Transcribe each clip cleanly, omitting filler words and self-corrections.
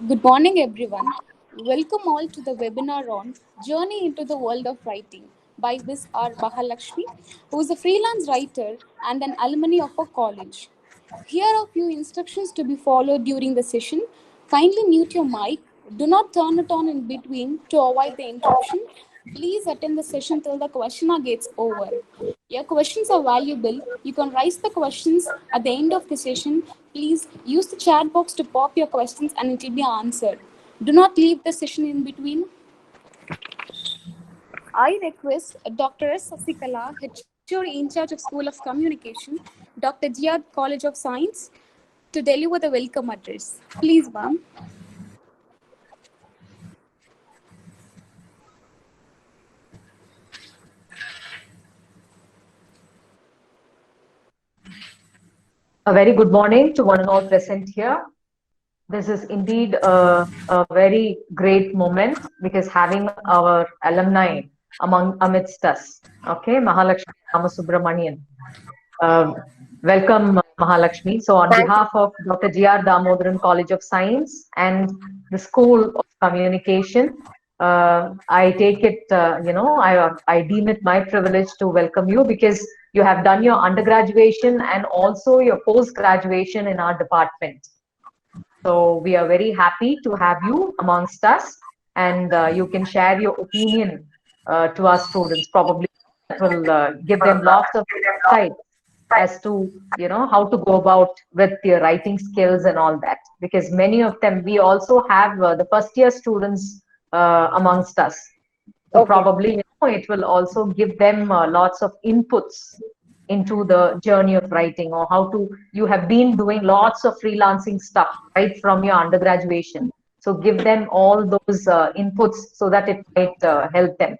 Good morning, everyone. Welcome all to the webinar on Journey into the World of Writing by Ms. R. Mahalakshmi, who is a freelance writer and an alumni of our college. Here are a few instructions to be followed during the session. Kindly mute your mic. Do not turn it on in between to avoid the interruption. Please attend the session till the questionnaire gets over. Your questions are valuable. You can raise the questions at the end of the session. Please use the chat box to pop your questions and it will be answered. Do not leave the session in between. I request Dr. S. Sasikala, HOD in charge of School of Communication, Dr. Jia, College of Science, to deliver the welcome address. Please, ma'am. A very good morning to one and all present here. This is indeed a very great moment because having our alumni amidst us. Okay, Mahalakshmi Ramasubramanian. Welcome, Mahalakshmi. So, on Thank you. behalf of Dr. G.R. Damodaran College of Science and the School of Communication, I take it, I deem it my privilege to welcome you because you have done your undergraduation and also your post graduation in our department. So, we are very happy to have you amongst us, and you can share your opinion to our students. Probably that will give them lots of insight as to how to go about with your writing skills and all that, because many of them, we also have the first year students amongst us, so Okay. probably it will also give them lots of inputs into the journey of writing, or how to, you have been doing lots of freelancing stuff right from your undergraduation, so give them all those inputs so that it might help them.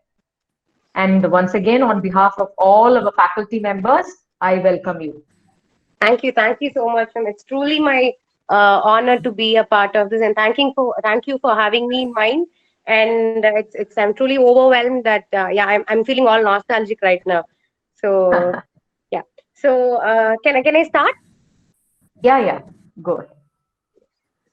And once again, on behalf of all our faculty members, I welcome you. Thank you. Thank you so much. And it's truly my honor to be a part of this. And thank you for having me in mind. And I'm truly overwhelmed that I'm feeling all nostalgic right now. So yeah. So can I start? Yeah, good.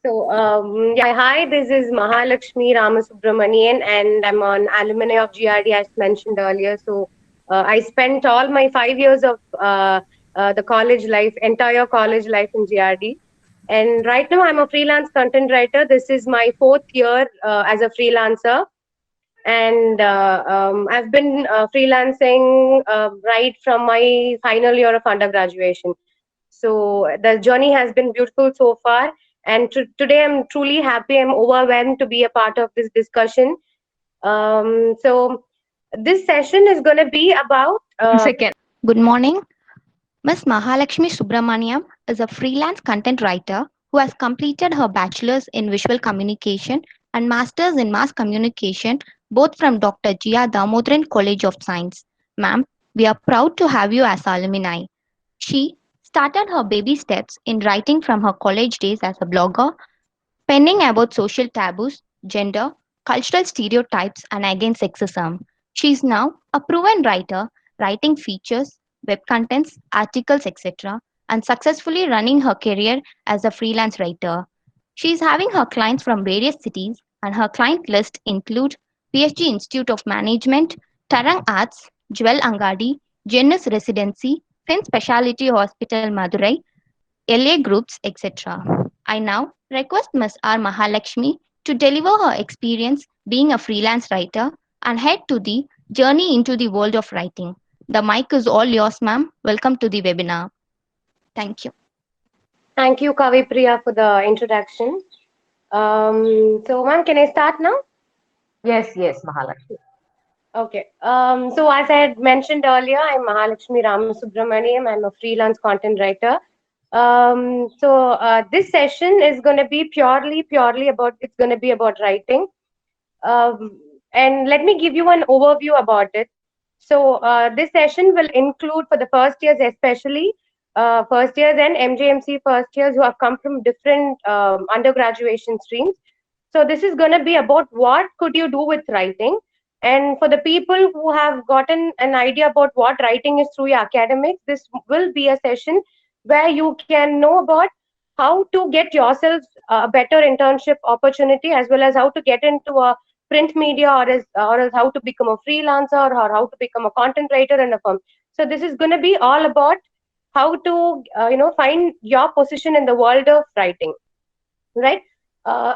So hi. This is Mahalakshmi Ramasubramanian, and I'm an alumni of GRD as mentioned earlier. So I spent all my 5 years of the college life, entire college life in GRD. And right now, I'm a freelance content writer. This is my fourth year as a freelancer, and I've been freelancing right from my final year of undergraduation. So the journey has been beautiful so far, and today I'm truly happy. I'm overwhelmed to be a part of this discussion. So this session is going to be about. Second. Good morning. Ms. Mahalakshmi Subramaniam is a freelance content writer who has completed her bachelor's in visual communication and master's in mass communication, both from Dr. G.R. Damodaran College of Science. Ma'am, we are proud to have you as alumni. She started her baby steps in writing from her college days as a blogger, penning about social taboos, gender, cultural stereotypes, and against sexism. She is now a proven writer, writing features, web contents, articles, etc., and successfully running her career as a freelance writer. She is having her clients from various cities, and her client list include PSG Institute of Management, Tarang Arts, Jewel Angadi, Genus Residency, Fin Specialty Hospital Madurai, LA Groups, etc. I now request Ms. R. Mahalakshmi to deliver her experience being a freelance writer and head to the journey into the world of writing. The mic is all yours, ma'am. Welcome to the webinar. Thank you. Thank you, Kavi Priya, for the introduction. So, ma'am, can I start now? Yes, Mahalakshmi. Okay. So as I had mentioned earlier, I'm Mahalakshmi Ramasubramaniam. I'm a freelance content writer. This session is going to be purely about, it's going to be about writing. And let me give you an overview about it. So this session will include, for the first years especially, first years and MJMC first years who have come from different undergraduation streams. So this is going to be about what could you do with writing. And for the people who have gotten an idea about what writing is through your academics, this will be a session where you can know about how to get yourselves a better internship opportunity, as well as how to get into a print media, or as how to become a freelancer, or how to become a content writer in a firm. So this is going to be all about how to find your position in the world of writing, right? uh,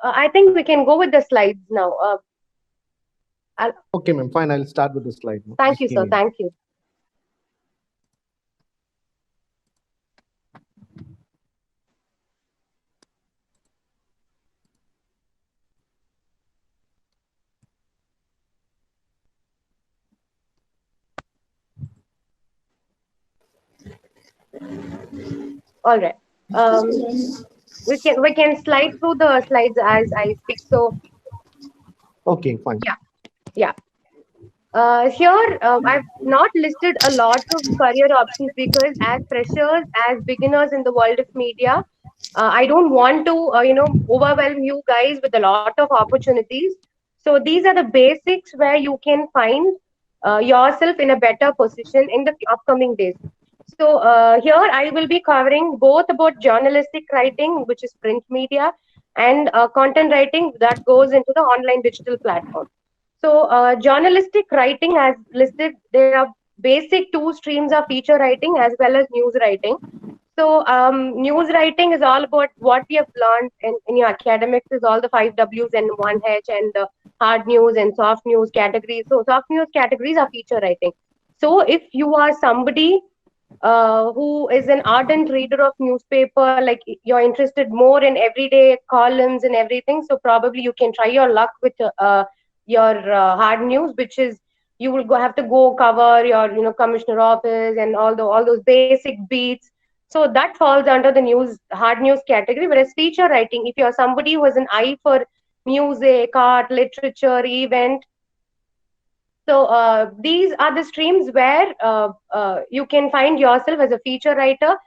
I think we can go with the slides now. Okay, ma'am. Fine. I'll start with the slide. Thank Just you, give sir. me a Thank you. All right. um, we can slide through the slides as I speak. So Okay, fine. yeah, yeah. Here, I've not listed a lot of career options because, as freshers, as beginners in the world of media, I don't want to, overwhelm you guys with a lot of opportunities. So these are the basics where you can find yourself in a better position in the upcoming days. So here, I will be covering both about journalistic writing, which is print media, and content writing that goes into the online digital platform. So, journalistic writing, as listed, there are basic two streams of feature writing as well as news writing. So, news writing is all about what we have learned in your academics, is all the five W's and one H, and hard news and soft news categories. So, soft news categories are feature writing. So, if you are somebody who is an ardent reader of newspaper, like you're interested more in everyday columns and everything, so probably you can try your luck with your hard news, which is you will have to go cover your commissioner office and all those basic beats. So that falls under the news hard news category. Whereas feature writing, if you're somebody who has an eye for music, art, literature, event, so these are the streams where you can find yourself as a feature writer,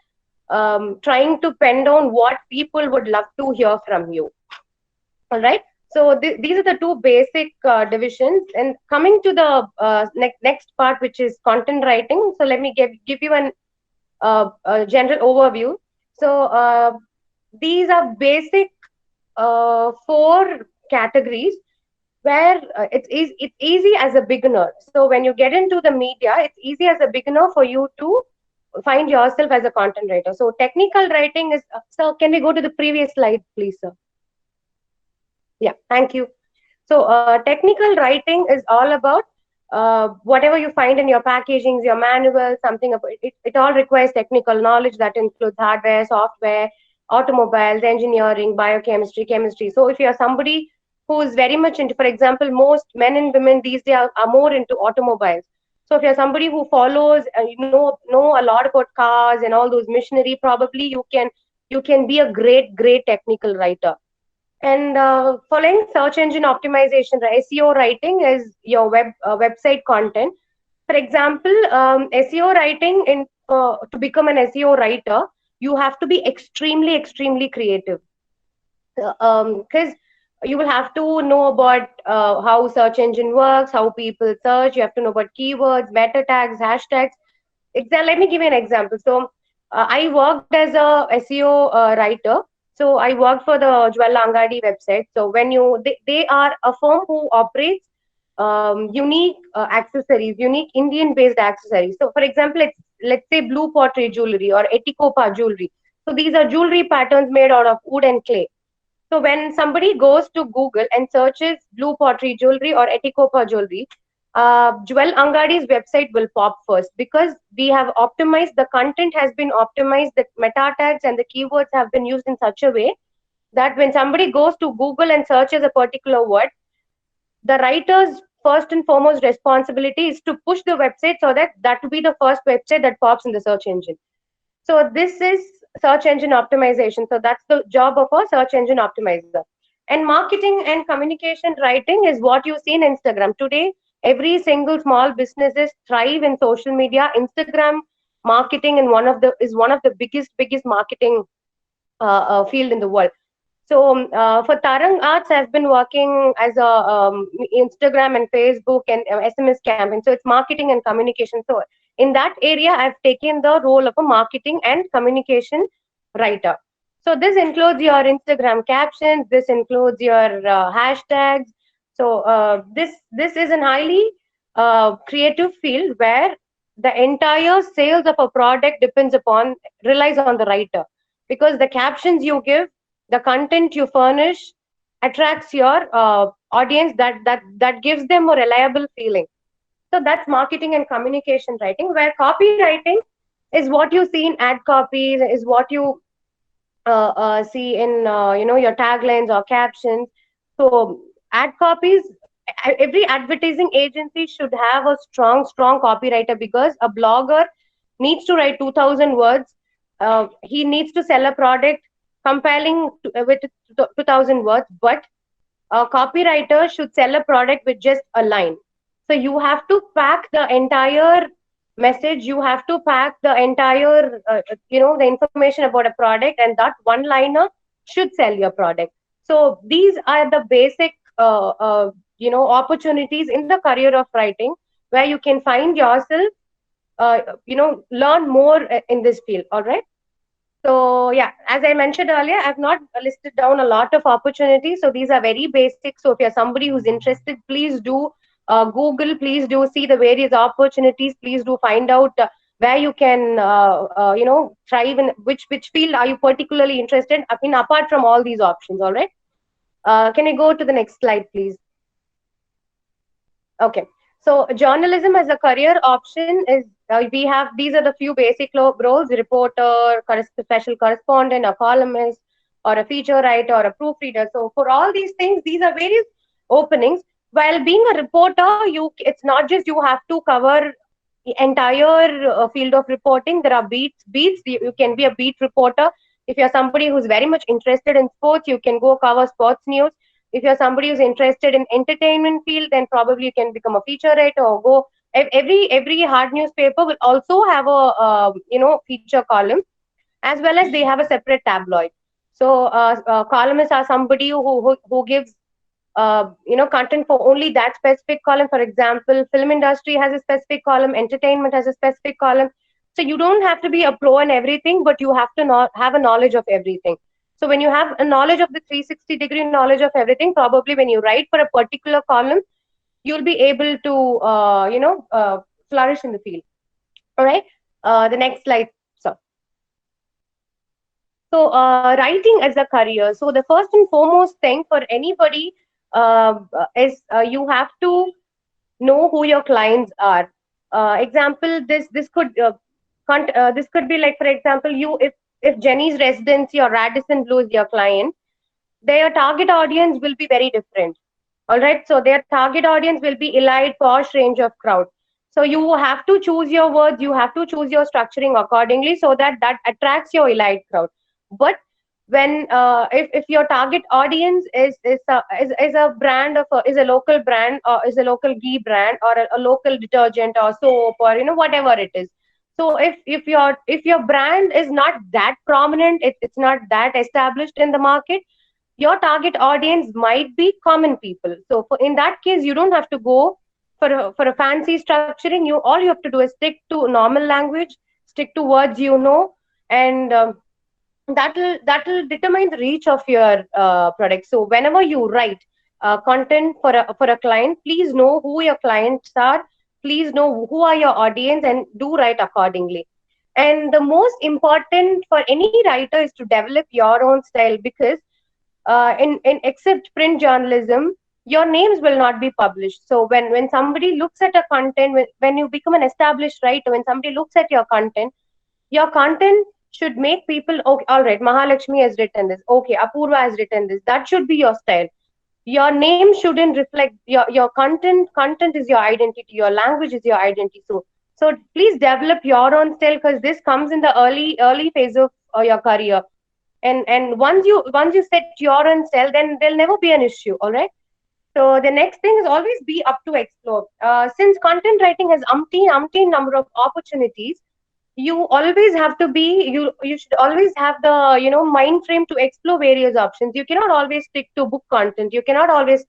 trying to pen down what people would love to hear from you. All right. So these are the two basic divisions. And coming to the next part, which is content writing. So let me give you a general overview. So these are basic four categories where it's easy as a beginner. So when you get into the media, it's easy as a beginner for you to find yourself as a content writer. So technical writing is. So can we go to the previous slide, please, sir? Yeah, thank you. So technical writing is all about whatever you find in your packagings, your manuals, something about it all requires technical knowledge that includes hardware, software, automobiles, engineering, biochemistry, chemistry. So if you're somebody who is very much into, for example, most men and women these days are more into automobiles. So if you're somebody who follows, know a lot about cars and all those machinery, probably you can be a great technical writer. And following search engine optimization, the SEO writing is your website content. For example, SEO writing, to become an SEO writer, you have to be extremely creative. Because you will have to know about how search engine works, how people search. You have to know about keywords, meta tags, hashtags. Let me give you an example. So I worked as a SEO writer. So I worked for the Jwel Angadi website. So they are a firm who operates unique accessories, unique Indian-based accessories. So for example, let's say blue pottery jewelry or Etikopa jewelry. So these are jewelry patterns made out of wood and clay. So when somebody goes to Google and searches blue pottery jewelry or Etikopa jewelry, Jwel Angadi's website will pop first, because we have optimized, the content has been optimized, the meta tags and the keywords have been used in such a way that when somebody goes to Google and searches a particular word, the writer's first and foremost responsibility is to push the website so that that will be the first website that pops in the search engine. So this is search engine optimization. So that's the job of a search engine optimizer. And marketing and communication writing is what you see in Instagram. Today, every single small businesses thrive in social media. Instagram marketing is one of the biggest marketing field in the world. So for Tarang Arts, I've been working as a Instagram and Facebook and SMS campaign. So it's marketing and communication. So in that area, I've taken the role of a marketing and communication writer. So this includes your Instagram captions, this includes your hashtags. So this is an highly creative field where the entire sales of a product relies on the writer, because the captions you give, the content you furnish attracts your audience, that gives them a reliable feeling. So that's marketing and communication writing, where copywriting is what you see in ad copies, is what you see in your taglines or captions. So ad copies, every advertising agency should have a strong copywriter, because a blogger needs to write 2000 words. He needs to sell a product compelling with 2000 words, but a copywriter should sell a product with just a line. So you have to pack the entire message, you have to pack the entire the information about a product, and that one liner should sell your product. So these are the basic opportunities in the career of writing, where you can find yourself learn more in this field. All right. So yeah, as I mentioned earlier, I've not listed down a lot of opportunities. So these are very basic. So if you're somebody who's interested, please do Google. Please do see the various opportunities. Please do find out where you can thrive in, which field are you particularly interested in apart from all these options. All right. Can you go to the next slide, please? Okay. So journalism as a career option is we have, these are the few basic roles: reporter, special correspondent, a columnist, or a feature writer, or a proofreader. So for all these things, these are various openings. While being a reporter, it's not just you have to cover the entire field of reporting. There are beats. You can be a beat reporter. If you're somebody who's very much interested in sports, you can go cover sports news. If you're somebody who's interested in entertainment field, then probably you can become a feature writer, or go every hard newspaper will also have a feature column, as well as they have a separate tabloid. So columnists are somebody who gives content for only that specific column. For example, film industry has a specific column, entertainment has a specific column. So you don't have to be a pro in everything, but you have to not have a knowledge of everything. So when you have a knowledge of the 360-degree knowledge of everything, probably when you write for a particular column, you'll be able to flourish in the field. All right. The next slide. So writing as a career. So the first and foremost thing for anybody is you have to know who your clients are. Example, this could be like, for example, if Jenny's Residency or Radisson Blu is your client, their target audience will be very different. All right. So their target audience will be elite, posh range of crowd. So you have to choose your words, you have to choose your structuring accordingly, so that attracts your elite crowd. But when if your target audience is a brand is a local brand, or is a local ghee brand, or a local detergent or soap, or whatever it is. So if your brand is not that prominent, it's not that established in the market, your target audience might be common people. So in that case, you don't have to go for a fancy structuring. All you have to do is stick to normal language, stick to words, and that will determine the reach of your product. So whenever you write content for a client, please know who your clients are, please know who are your audience, and do write accordingly. And the most important for any writer is to develop your own style, because in except print journalism, your names will not be published. So when somebody looks at a content, when you become an established writer, when somebody looks at your content should make people, okay, all right, Mahalakshmi has written this, okay, Apurva has written this, that should be your style. Your name shouldn't reflect your content is your identity, your language is your identity. So please develop your own style, because this comes in the early phase of your career. And once you set your own style, then there'll never be an issue. All right. So the next thing is always be up to explore. Since content writing has umpteen number of opportunities, you always have to be you should always have the mind frame to explore various options. You cannot always stick to book content. You cannot always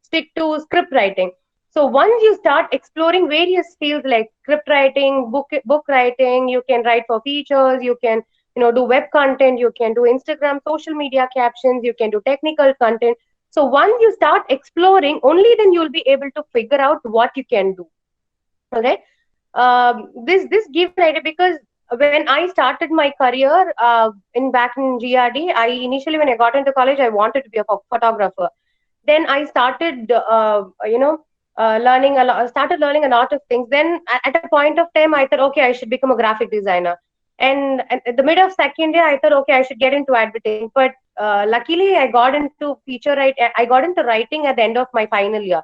stick to script writing. So once you start exploring various fields like script writing, book writing, you can write for features, you can do web content, you can do Instagram social media captions, you can do technical content. So once you start exploring, only then you'll be able to figure out what you can do. All right. This gives an idea, because when I started my career in back in GRD, I initially, when I got into college, I wanted to be a photographer. Then I started learning a lot, started learning a lot of things. Then at a point of time, I thought, okay, I should become a graphic designer. And at the mid of second year, I thought, okay, I should get into advertising. But luckily, I got into I got into writing at the end of my final year.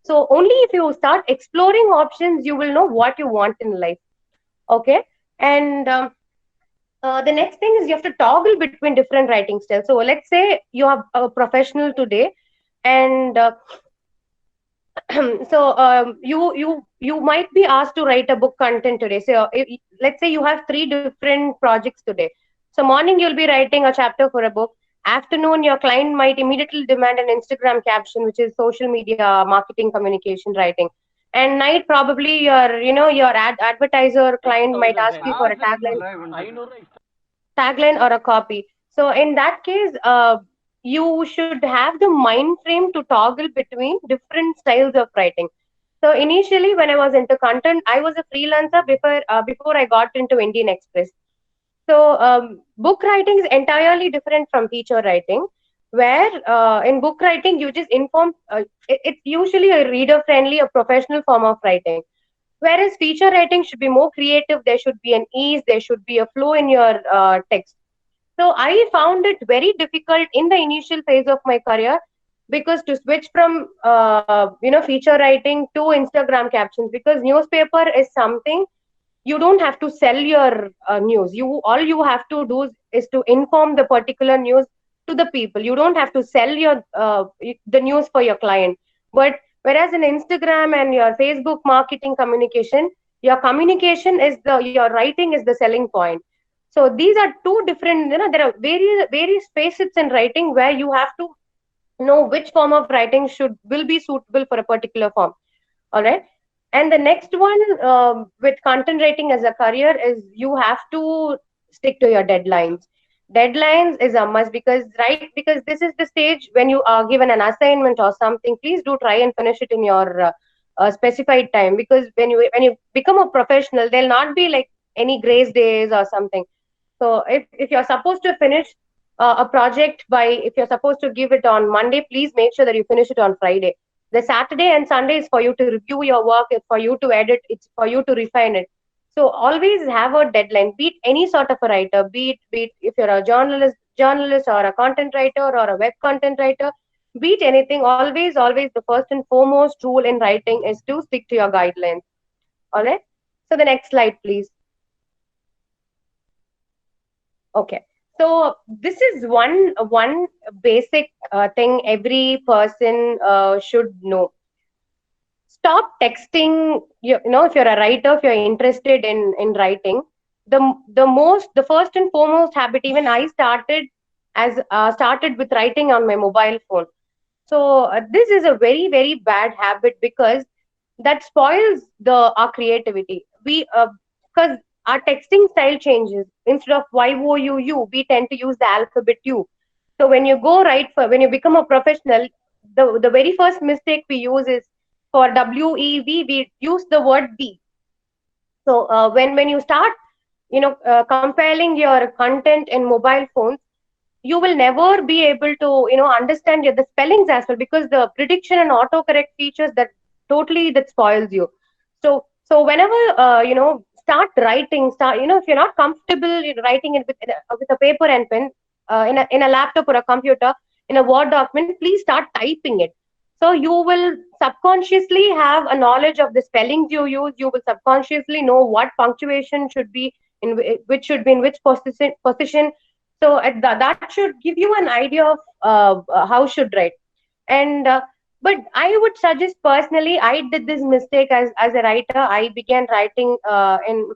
So only if you start exploring options, you will know what you want in life. Okay. And the next thing is, you have to toggle between different writing styles. So let's say you are a professional today, and you might be asked to write a book content today. So let's say you have three different projects today. So morning you'll be writing a chapter for a book. Afternoon, your client might immediately demand an Instagram caption, which is social media marketing communication writing. And night, probably your advertiser client might ask you for a tagline or a copy. So in that case, you should have the mind frame to toggle between different styles of writing. So initially, when I was into content, I was a freelancer before I got into Indian Express. So book writing is entirely different from feature writing, where in book writing you just inform. It's usually a reader friendly, a professional form of writing. Whereas feature writing should be more creative. There should be an ease. There should be a flow in your text. So I found it very difficult in the initial phase of my career, because to switch from feature writing to Instagram captions, because newspaper is something you don't have to sell your news. You all you have to do is to inform the particular news to the people. You don't have to sell your the news for your client. But whereas in Instagram and your Facebook marketing communication, your communication is your writing is the selling point. So these are two different, there are various facets in writing where you have to know which form of writing will be suitable for a particular form. All right. And the next one, with content writing as a career, is you have to stick to your deadlines. Deadlines is a must, because this is the stage when you are given an assignment or something. Please do try and finish it in your specified time, because when you become a professional, there'll not be like any grace days or something. So if you're supposed to finish a project if you're supposed to give it on Monday, please make sure that you finish it on Friday. The Saturday and Sunday is for you to review your work, it's for you to edit, it's for you to refine it. So always have a deadline. Be it any sort of a writer, be it if you're a journalist or a content writer or a web content writer, be it anything, always the first and foremost rule in writing is to stick to your guidelines. All right. So the next slide, please. Okay. So this is one basic thing every person should know. Stop texting. If you're a writer, if you're interested in writing, the first and foremost habit. Even I started with writing on my mobile phone. So this is a very very bad habit, because that spoils our creativity. Because our texting style changes. Instead of YOUU, we tend to use the alphabet U. So when you become a professional, the very first mistake we use is, for WEV, we use the word B. So when you start, compiling your content in mobile phones, you will never be able to, understand the spellings as well, because the prediction and autocorrect features that spoils you. So whenever, start writing, if you're not comfortable writing it with a paper and pen, in a laptop or a computer, in a Word document, please start typing it. So you will subconsciously have a knowledge of the spellings you use. You will subconsciously know what punctuation should be which should be in which position. So that should give you an idea of how should write. And but I would suggest, personally, I did this mistake as a writer. I began writing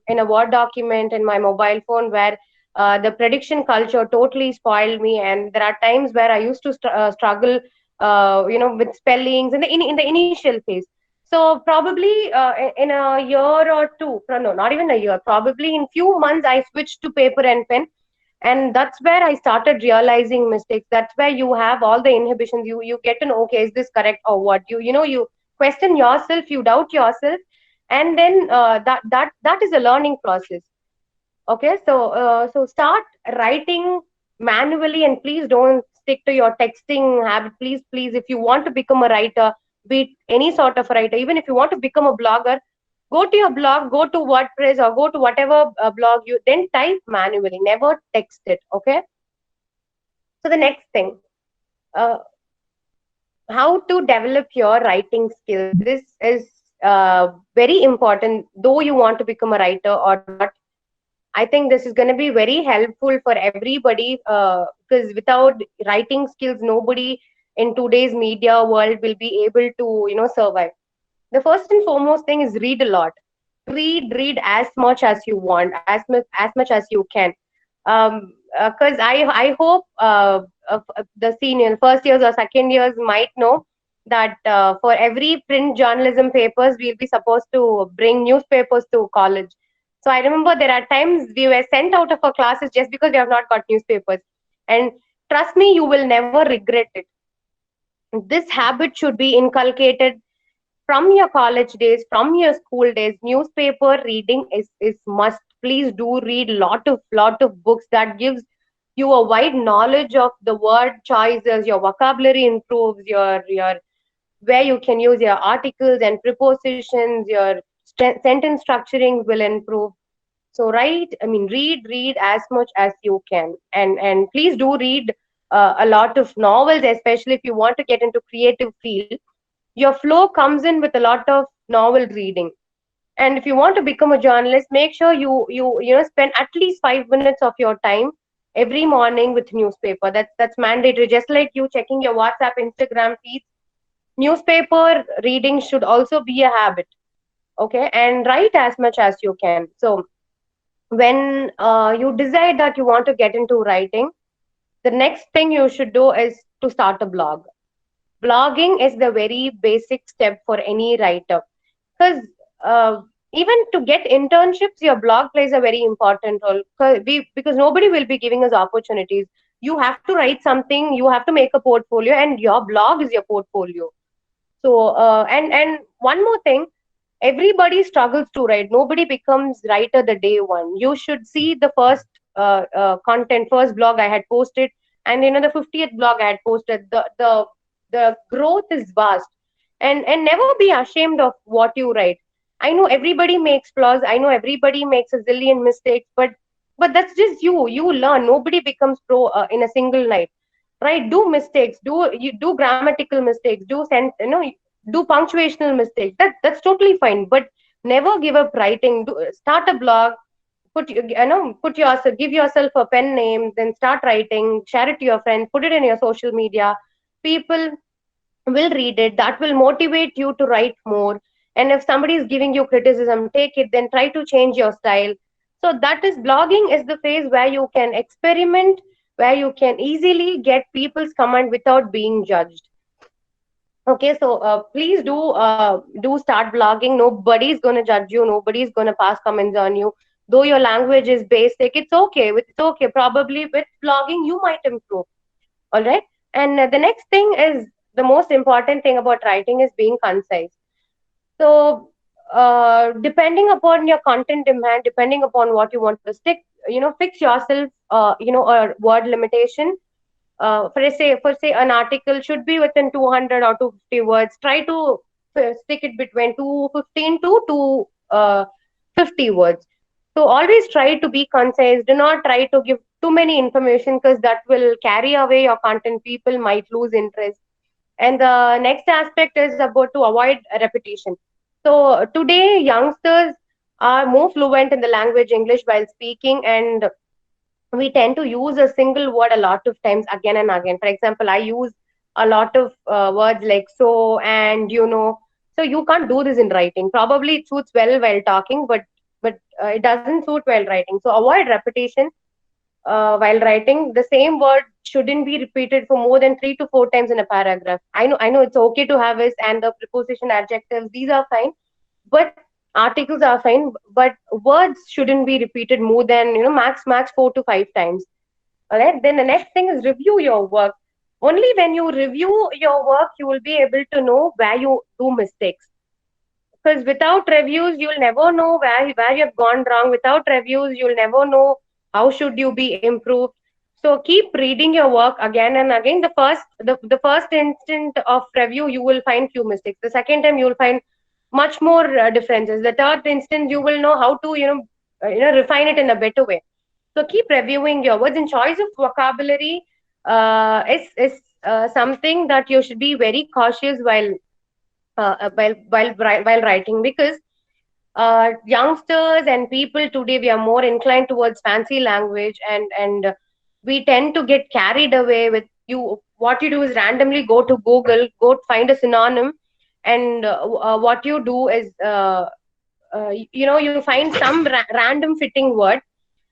in a Word document in my mobile phone, where the prediction culture totally spoiled me, and there are times where I used to struggle with spellings in the initial phase. So probably in a year or two, no, not even a year, probably in few months, I switched to paper and pen. And that's where I started realizing mistakes. That's where you have all the inhibitions. You get to know, okay, is this correct or what? You question yourself, you doubt yourself, and then that is a learning process. Okay, so start writing manually, and please don't stick to your texting habit. Please, if you want to become a writer, be it any sort of writer, even if you want to become a blogger, go to your blog, go to WordPress, or go to whatever blog you then type manually. Never text it. Okay. So the next thing, uh, how to develop your writing skills. This is very important, though you want to become a writer or not. I think this is going to be very helpful for everybody, because without writing skills, nobody in today's media world will be able to, survive. The first and foremost thing is read a lot. Read as much as you want, as much as you can. Because I hope the senior first years or second years might know that for every print journalism papers, we'll be supposed to bring newspapers to college. So I remember there are times we were sent out of our classes just because we have not got newspapers. And trust me, you will never regret it. This habit should be inculcated from your college days, from your school days. Newspaper reading is must. Please do read lot of books. That gives you a wide knowledge of the word choices. Your vocabulary improves. Your where you can use your articles and prepositions. Your sentence structuring will improve. So read as much as you can, and please do read a lot of novels, especially if you want to get into creative field. Your flow comes in with a lot of novel reading. And if you want to become a journalist, make sure you spend at least 5 minutes of your time every morning with newspaper. That's mandatory. Just like you checking your WhatsApp, Instagram feeds, newspaper reading should also be a habit. Okay, and write as much as you can. So when you decide that you want to get into writing, the next thing you should do is to start a blog. Blogging is the very basic step for any writer, because uh, even to get internships, your blog plays a very important role, because nobody will be giving us opportunities. You have to write something, you have to make a portfolio, and your blog is your portfolio. So and one more thing, everybody struggles to write. Nobody becomes writer the day one. You should see the first first blog I had posted, and the 50th blog I had posted. The growth is vast, and never be ashamed of what you write. I know everybody makes flaws. I know everybody makes a zillion mistakes, but that's just you. You learn. Nobody becomes pro in a single night, right? Do mistakes. Do grammatical mistakes. Do punctuational mistakes. That's totally fine. But never give up writing. Start a blog. Put yourself, give yourself a pen name, then start writing. Share it to your friends. Put it in your social media. People will read it. That will motivate you to write more. And if somebody is giving you criticism, take it. Then try to change your style. So that is, blogging is the phase where you can experiment, where you can easily get people's comment without being judged. Okay, so please do start blogging. Nobody's going to judge you. Nobody's going to pass comments on you. Though your language is basic, it's okay. It's okay. Probably with blogging, you might improve. All right. And the next thing is, the most important thing about writing is being concise. So depending upon your content demand, depending upon what you want to stick, fix yourself, a word limitation. For say an article should be within 200 or 250 words. Try to stick it between 215 to 250 words. So always try to be concise. Do not try to give too many information, because that will carry away your content. People might lose interest. And the next aspect is about to avoid repetition. So today youngsters are more fluent in the language English while speaking, and we tend to use a single word a lot of times again and again. For example, I use a lot of words like so and So you can't do this in writing. Probably it suits well while talking, but it doesn't suit while writing. So avoid repetition while writing. The same word shouldn't be repeated for more than 3 to 4 times in a paragraph. I know it's okay to have is and the preposition, adjectives, these are fine, but articles are fine, but words shouldn't be repeated more than max 4 to 5 times. All right. Then the next thing is review your work. Only when you review your work, you will be able to know where you do mistakes. Because without reviews, you'll never know where you have gone wrong. Without reviews, you'll never know how should you be improved. So keep reading your work again and again. The first instant of review, you will find few mistakes. The second time, you will find much more differences. The third instant, you will know how to refine it in a better way. So keep reviewing your words. And choice of vocabulary is something that you should be very cautious while writing, because youngsters and people today, we are more inclined towards fancy language, and we tend to get carried away with you. What you do is randomly go to Google, go find a synonym, and what you do is you find some random fitting word,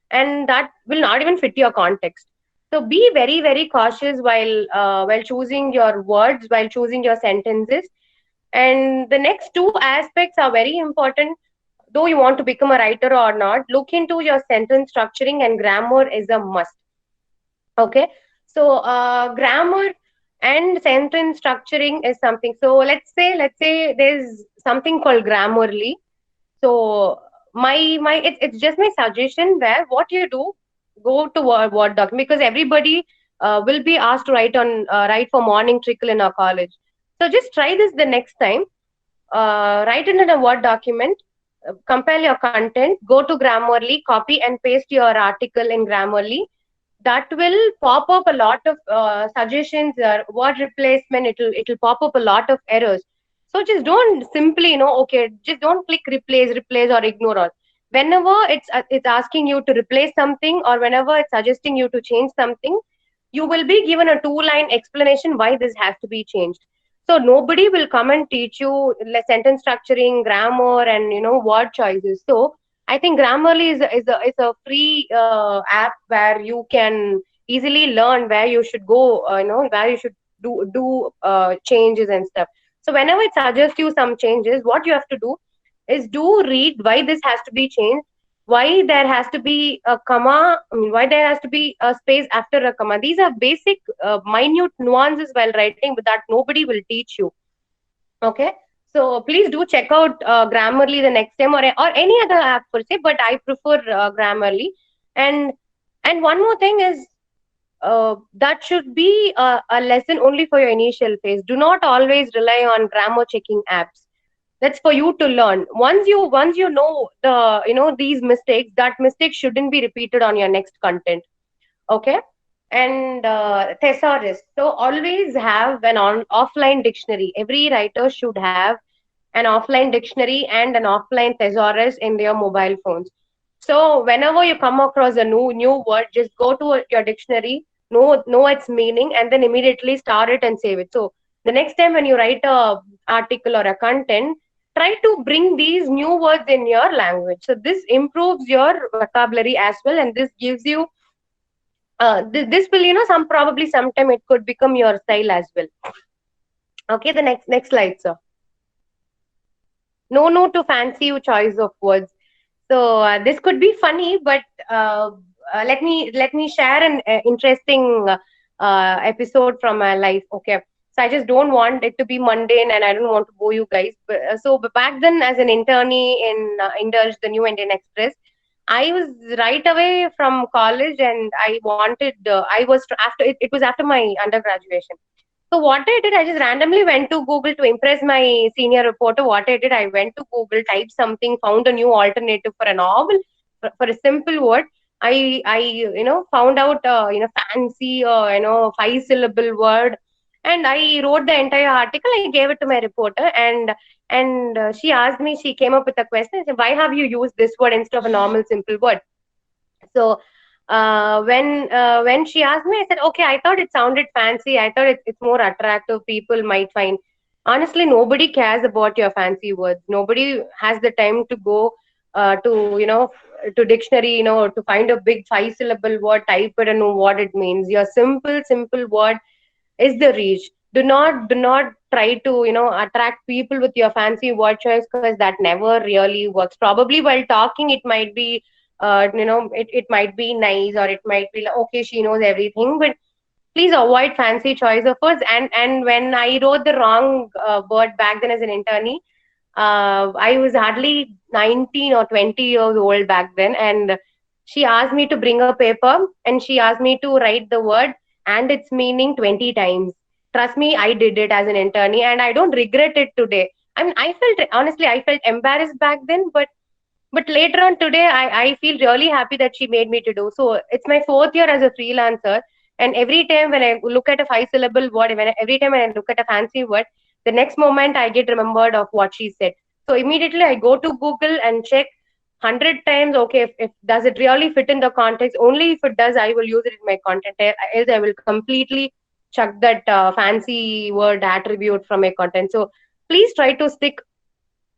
and that will not even fit your context. So be very very cautious while choosing your words, while choosing your sentences. And the next two aspects are very important. Though you want to become a writer or not, look into your sentence structuring, and grammar is a must. Okay. So grammar and sentence structuring is something. So let's say there's something called Grammarly. So it's just my suggestion, where what you do, go to Word document, because everybody will be asked to write for morning trickle in our college. So just try this the next time. Write it in a Word document, compile your content, go to Grammarly, copy and paste your article in Grammarly. That will pop up a lot of suggestions, word replacement. It'll pop up a lot of errors. So just don't simply, okay, just don't click replace or ignore all. Whenever it's asking you to replace something, or whenever it's suggesting you to change something, you will be given a two-line explanation why this has to be changed. So nobody will come and teach you sentence structuring, grammar, and word choices. So I think Grammarly is a free app where you can easily learn where you should go, where you should do changes and stuff. So whenever it suggests you some changes, what you have to do is do read why this has to be changed, why there has to be a comma, I mean, why there has to be a space after a comma. These are basic, minute nuances while writing, but that nobody will teach you. Okay. So please do check out Grammarly the next time, or any other app per se, but I prefer Grammarly. And one more thing is, that should be a lesson only for your initial phase. Do not always rely on grammar checking apps. That's for you to learn. Once you know these mistakes, that mistake shouldn't be repeated on your next content. Okay. And thesaurus. So always have an offline dictionary. Every writer should have an offline dictionary and an offline thesaurus in their mobile phones. So whenever you come across a new word, just go to your dictionary, know its meaning, and then immediately start it and save it. So the next time when you write a article or a content, try to bring these new words in your language. So this improves your vocabulary as well, and this gives you this will, probably sometime it could become your style as well. Okay, the next slide, sir. No to fancy choice of words. So this could be funny, but let me share an interesting episode from my life. Okay, so I just don't want it to be mundane, and I don't want to bore you guys. But back then, as an internee in Indulge, the New Indian Express, I was right away from college, and I wanted. I was after it. It was after my undergraduation. So what I did, I just randomly went to Google to impress my senior reporter. What I did, I went to Google, typed something, found a new alternative for a novel, for a simple word. I found out fancy, 5-syllable word, and I wrote the entire article. I gave it to my reporter, and she asked me. She came up with a question. She said, "Why have you used this word instead of a normal simple word?" So when she asked me, I said, okay, I thought it sounded fancy. I thought it's more attractive. People might find. Honestly, nobody cares about your fancy words. Nobody has the time to go to dictionary, to find a big 5-syllable word, type it and know what it means. Your simple word is the reach. Do not try to attract people with your fancy word choice, because that never really works. Probably while talking, it might be it might be nice, or it might be like, okay, she knows everything, but please avoid fancy choice of words. And when I wrote the wrong word back then as an internee, I was hardly 19 or 20 years old back then, and she asked me to bring a paper, and she asked me to write the word and its meaning 20 times. Trust me, I did it as an internee, and I don't regret it today. I mean, I felt embarrassed back then, but later on today, I feel really happy that she made me to do. So it's my fourth year as a freelancer, and every time when I look at a five-syllable word, every time when I look at a fancy word, the next moment I get remembered of what she said. So immediately I go to Google and check 100 times. Okay, if does it really fit in the context? Only if it does, I will use it in my content. Else, I will completely chuck that fancy word attribute from my content. So please try to stick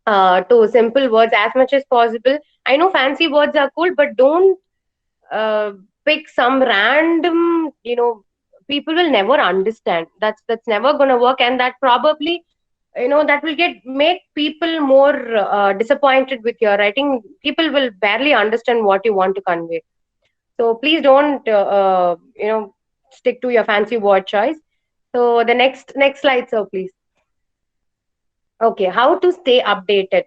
to simple words as much as possible. I know fancy words are cool, but don't uh, pick some random, people will never understand. That's never going to work, and that probably, that will get make people more disappointed with your writing. People will barely understand what you want to convey. So please don't, stick to your fancy word choice. So the next slide, sir, please. Okay, how to stay updated.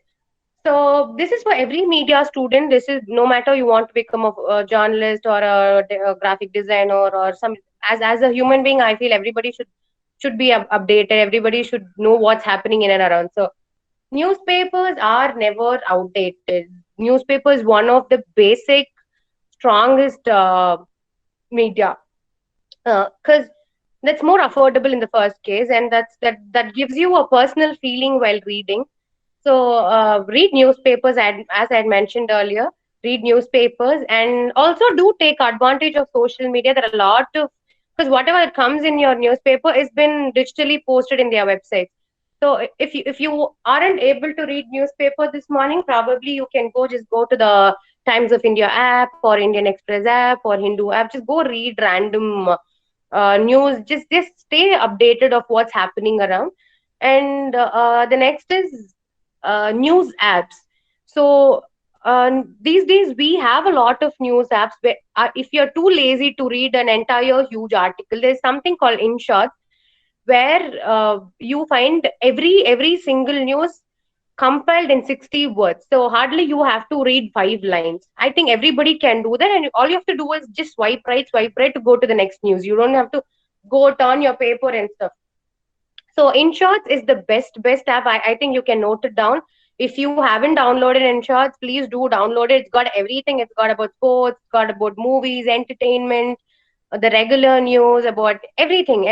So this is for every media student. This is no matter you want to become a journalist or a graphic designer or some. As a human being, I feel everybody should be updated. Everybody should know what's happening in and around. So newspapers are never outdated. Newspaper is one of the basic, strongest media, because that's more affordable in the first case, and that gives you a personal feeling while reading. So read newspapers, as I had mentioned earlier. Read newspapers, and also do take advantage of social media. There are a lot of, because whatever comes in your newspaper is been digitally posted in their website. So if you aren't able to read newspaper this morning, probably you can just go to the Times of India app or Indian Express app or Hindu app. Just go read random news. Just stay updated of what's happening around. And the next is news apps. So these days we have a lot of news apps where if you're too lazy to read an entire huge article, there's something called InShot, where you find every single news compiled in 60 words. So hardly you have to read 5 lines. I think everybody can do that, and all you have to do is just swipe right to go to the next news. You don't have to go turn your paper and stuff. So InShots is the best app. I think you can note it down. If you haven't downloaded InShots, please do download it. It's got everything. It's got about sports, it's got about movies, entertainment, the regular news, about everything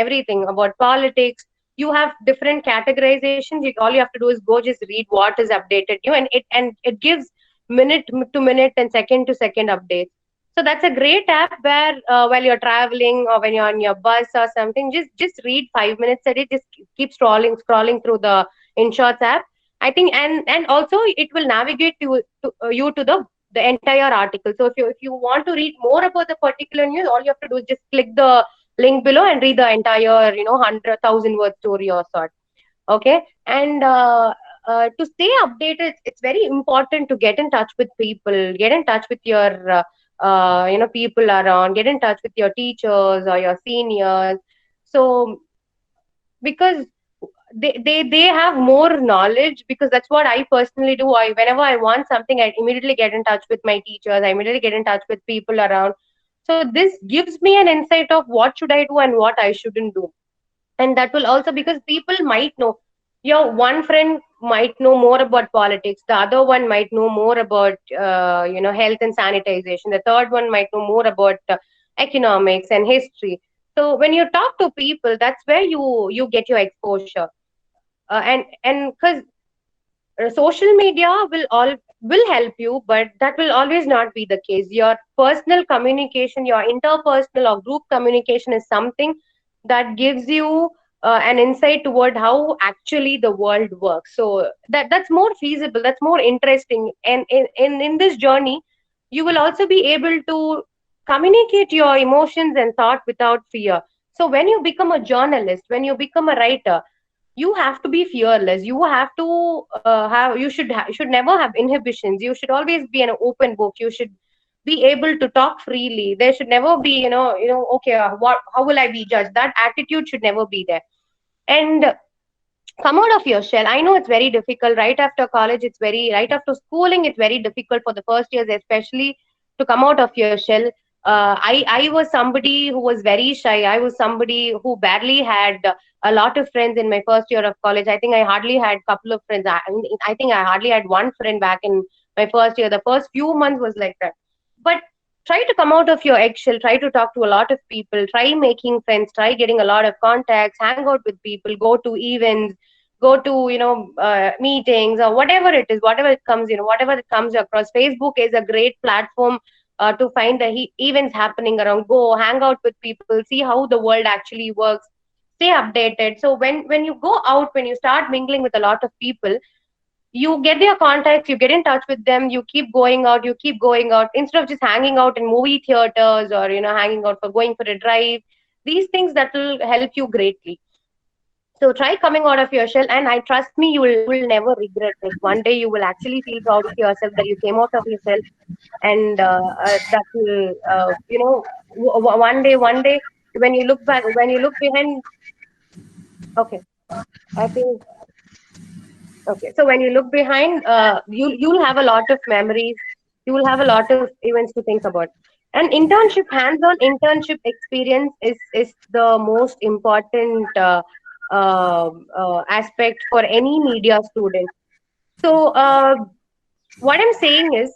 about politics. You have different categorizations. All you have to do is go just read what is updated you, and it gives minute to minute and second to second updates. So that's a great app where while you're traveling or when you're on your bus or something, just read 5 minutes a day. Just keep scrolling through the InShots app. I think, and also it will navigate you to the entire article. So if you want to read more about the particular news, all you have to do is just click the link below and read the entire 100,000 word story or sort. Okay, and to stay updated, it's very important to get in touch with people, get in touch with your people around, get in touch with your teachers or your seniors. So because they have more knowledge, because that's what I personally do. Whenever I want something, I immediately get in touch with my teachers, I immediately get in touch with people around. So this gives me an insight of what should I do and what I shouldn't do. And that will also, because people might know, your one friend might know more about politics, the other one might know more about health and sanitization, the third one might know more about economics and history. So when you talk to people, that's where you get your exposure. And because social media will help you, but that will always not be the case. Your personal communication, your interpersonal or group communication is something that gives you an insight toward how actually the world works. So that's more feasible, that's more interesting, and in this journey you will also be able to communicate your emotions and thought without fear. So when you become a journalist, when you become a writer, you have to be fearless. You have to have you should never have inhibitions. You should always be an open book. You should be able to talk freely. There should never be, okay, how will I be judged? That attitude should never be there. And come out of your shell. I know it's very difficult. Right after college, right after schooling, it's very difficult for the first years, especially to come out of your shell. I was somebody who was very shy. I was somebody who barely had a lot of friends in my first year of college. I think I hardly had a couple of friends. I think I hardly had one friend back in my first year. The first few months was like that. But try to come out of your eggshell. Try to talk to a lot of people. Try making friends. Try getting a lot of contacts. Hang out with people. Go to events, go to meetings, or whatever it is, whatever it comes, whatever it comes across. Facebook is a great platform to find the events happening around. Go hang out with people, see how the world actually works, stay updated. So when you go out, when you start mingling with a lot of people, you get their contacts, you get in touch with them, you keep going out, instead of just hanging out in movie theaters, or hanging out for going for a drive. These things that will help you greatly. So try coming out of your shell, and I trust me, you will never regret it. One day you will actually feel proud of yourself that you came out of yourself, and that will, one day, when you look behind. Okay, I think. Okay, so when you look behind, you'll have a lot of memories. You will have a lot of events to think about. And internship, hands-on internship experience is the most important aspect for any media student. So what I'm saying is,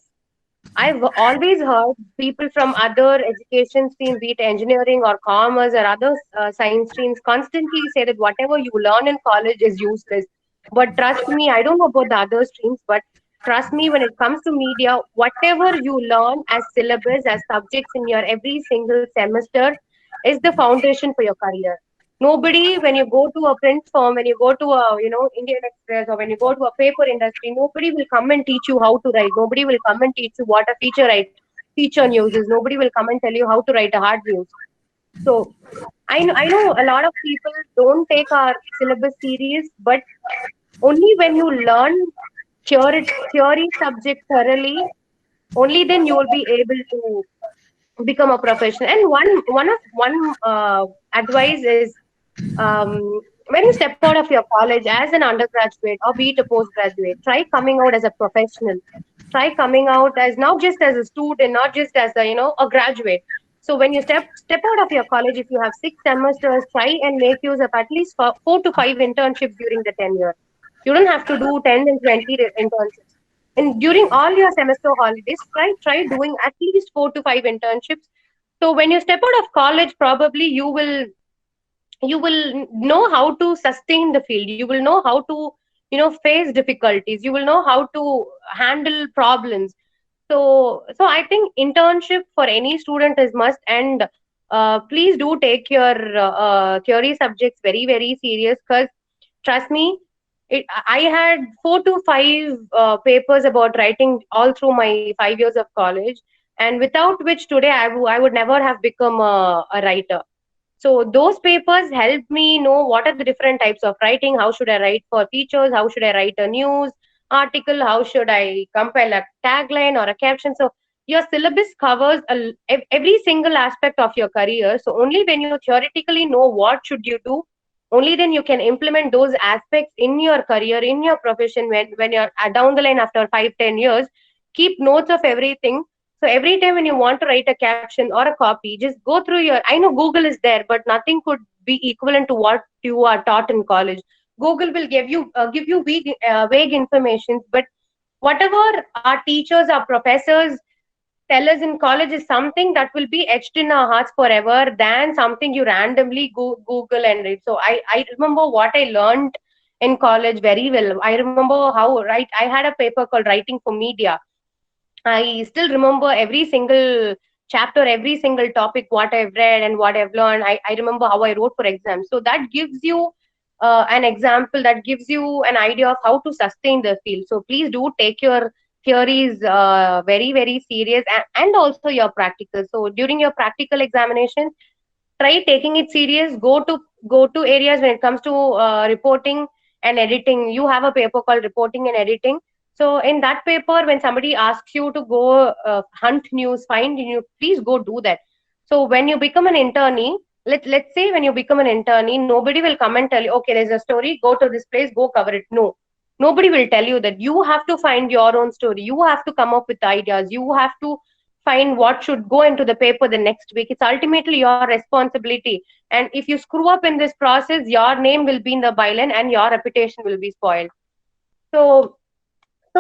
I've always heard people from other education streams, be it engineering or commerce or other science streams, constantly say that whatever you learn in college is useless. But trust me, I don't know about the other streams, but trust me, when it comes to media, whatever you learn as syllabus, as subjects in your every single semester, is the foundation for your career. Nobody, when you go to a print firm, when you go to a Indian Express, or when you go to a paper industry, nobody will come and teach you how to write. Nobody will come and teach you what a feature news is. Nobody will come and tell you how to write a hard news. So I know a lot of people don't take our syllabus serious, but only when you learn theory subject thoroughly, only then you will be able to become a professional. And one advice is, when you step out of your college as an undergraduate or be it a postgraduate, try coming out as a professional. Try coming out as not just as a student, not just as a graduate. So when you step out of your college, if you have 6 semesters, try and make use of at least 4 to 5 internships during the tenure. You don't have to do 10 and 20 internships. And during all your semester holidays, try doing at least 4 to 5 internships. So when you step out of college, probably you will know how to sustain the field. You will know how to face difficulties. You will know how to handle problems. So I think internship for any student is must. And please do take your theory subjects very very serious, because trust me, I had 4 to 5 papers about writing all through my 5 years of college, and without which today I would never have become a writer. So those papers helped me know what are the different types of writing. How should I write for features? How should I write a news article? How should I compile a tagline or a caption? So your syllabus covers every single aspect of your career. So only when you theoretically know what should you do, only then you can implement those aspects in your career, in your profession. When you're down the line after 5-10 years, keep notes of everything. So every time when you want to write a caption or a copy, just go through your. I know Google is there, but nothing could be equivalent to what you are taught in college. Google will give you vague information, but whatever our teachers, our professors tell us in college is something that will be etched in our hearts forever than something you randomly Google and read. So I remember what I learned in college very well. I remember how I had a paper called Writing for Media. I still remember every single chapter, every single topic, what I've read and what I've learned. I remember how I wrote for exams. So that gives you an example, that gives you an idea of how to sustain the field. So please do take your theories very, very serious, and also your practical. So during your practical examinations, try taking it serious. Go to areas when it comes to reporting and editing. You have a paper called reporting and editing. So in that paper, when somebody asks you to go hunt news, find news, please go do that. So when you become an internee, let's say when you become an internee, nobody will come and tell you, okay, there's a story, go to this place, go cover it. No, nobody will tell you that. You have to find your own story. You have to come up with ideas. You have to find what should go into the paper the next week. It's ultimately your responsibility. And if you screw up in this process, your name will be in the byline and your reputation will be spoiled. So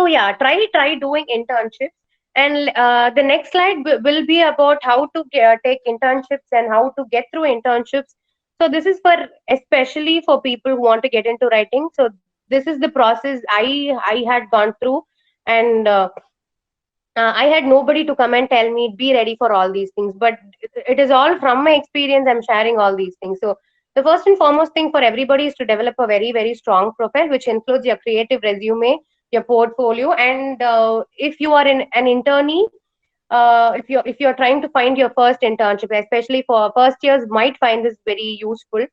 yeah, try doing internships. And the next slide will be about how to take internships and how to get through internships. So this is for especially for people who want to get into writing. So this is the process I had gone through. And I had nobody to come and tell me be ready for all these things, but it is all from my experience. I'm sharing all these things. So the first and foremost thing for everybody is to develop a very strong profile, which includes your creative resume, your portfolio, and if you are an internee, if you're trying to find your first internship, especially for first years, might find this very useful.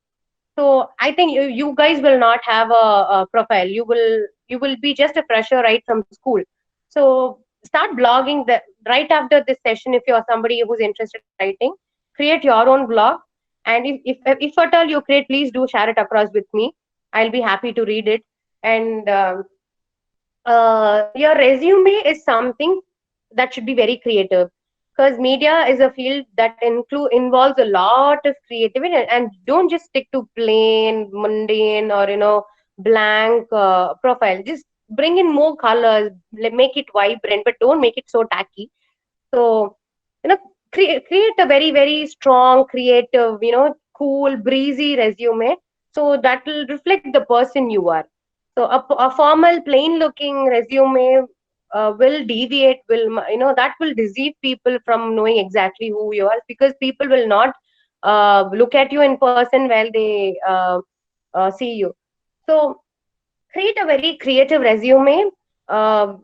So I think you guys will not have a profile. You will be just a fresher right from school. So start blogging right after this session. If you're somebody who's interested in writing, create your own blog. And if at all you create, please do share it across with me. I'll be happy to read it. And your resume is something that should be very creative, because media is a field that involves a lot of creativity, and don't just stick to plain mundane or blank profile. Just bring in more colors, make it vibrant, but don't make it so tacky. So you know create a very strong, creative, cool, breezy resume, so that will reflect the person you are. So a formal, plain looking resume will deviate, that will deceive people from knowing exactly who you are, because people will not look at you in person while they see you. So create a very creative resume. Uh,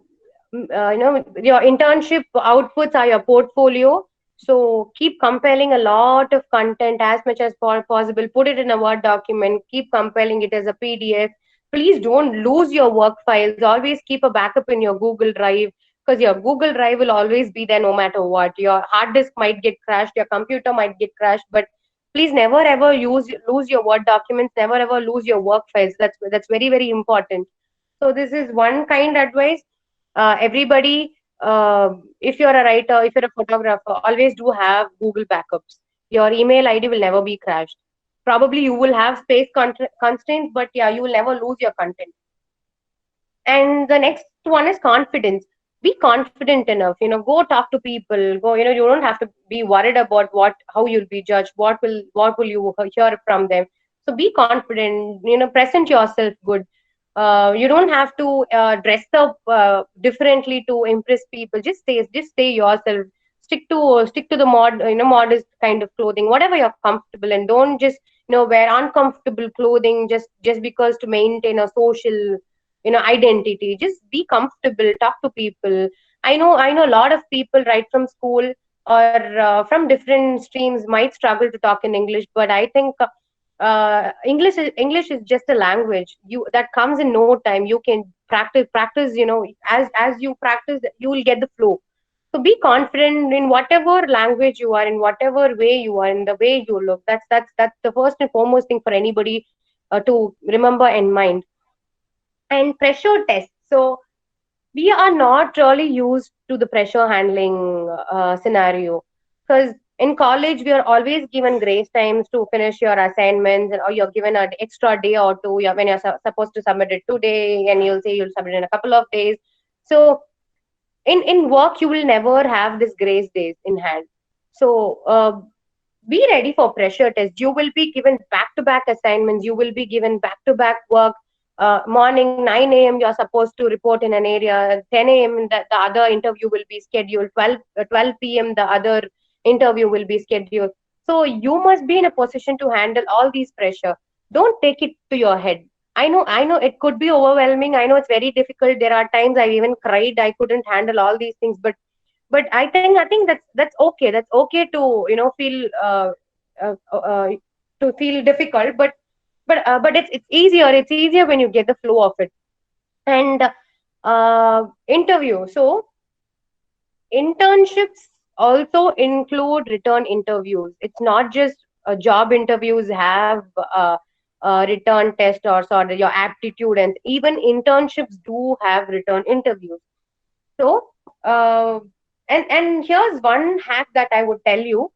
your internship outputs are your portfolio. So keep compiling a lot of content as much as possible. Put it in a Word document. Keep compiling it as a PDF. Please don't lose your work files. Always keep a backup in your Google Drive, because your Google Drive will always be there no matter what. Your hard disk might get crashed, your computer might get crashed, but please never ever lose your Word documents. Never ever lose your work files. That's very important. So this is one kind advice. Everybody, if you're a writer, if you're a photographer, always do have Google backups. Your email ID will never be crashed. Probably you will have space constraints, but yeah, you will never lose your content. And the next one is confidence. Be confident enough, go talk to people, go, you don't have to be worried about how you'll be judged, what will you hear from them. So be confident, present yourself good. You don't have to dress up differently to impress people. Just stay yourself. Stick to the modest kind of clothing, whatever you're comfortable, and don't just wear uncomfortable clothing just because to maintain a social identity. Just be comfortable, talk to people. I know a lot of people right from school or from different streams might struggle to talk in English, but I think English is just a language you that comes in no time. You can practice, as you practice, you will get the flow. So be confident in whatever language you are, in whatever way you are, in the way you look. That's the first and foremost thing for anybody to remember in mind. And pressure tests. So we are not really used to the pressure handling scenario, because in college we are always given grace times to finish your assignments, or you're given an extra day or two. When you're supposed to submit it today, and you'll say you'll submit in a couple of days. So in work you will never have this grace days in hand. So be ready for pressure test. You will be given back to back assignments, you will be given back to back work. Morning 9 a.m you're supposed to report in an area, 10 a.m the other interview will be scheduled, 12 p.m the other interview will be scheduled. So you must be in a position to handle all these pressure. Don't take it to your head. I know it could be overwhelming. I know it's very difficult. There are times I even cried, I couldn't handle all these things, but I think that's okay. That's okay to feel uh, uh, to feel difficult, but it's easier when you get the flow of it. And interview. So internships also include return interviews. It's not just job interviews have a return test or sort of your aptitude, and even internships do have return interviews. So uh, and here's one hack that I would tell you.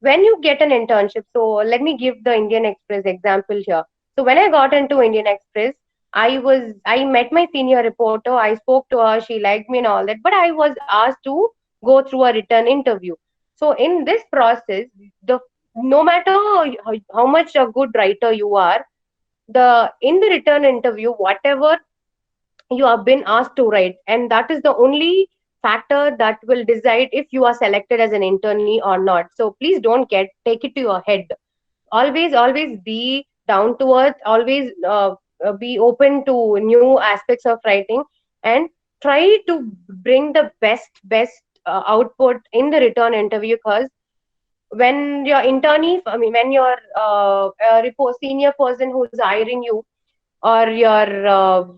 When you get an internship, so let me give the Indian Express example here. So when I got into Indian Express, I met my senior reporter, I spoke to her, she liked me and all that, but I was asked to go through a written interview. So in this process, the no matter how much a good writer you are, the in the written interview, whatever you have been asked to write, and that is the only factor that will decide if you are selected as an internee or not. So please don't get take it to your head. Always be down to earth, always be open to new aspects of writing, and try to bring the best output in the return interview. Because when your internee, I mean, when your senior person who's hiring you, or your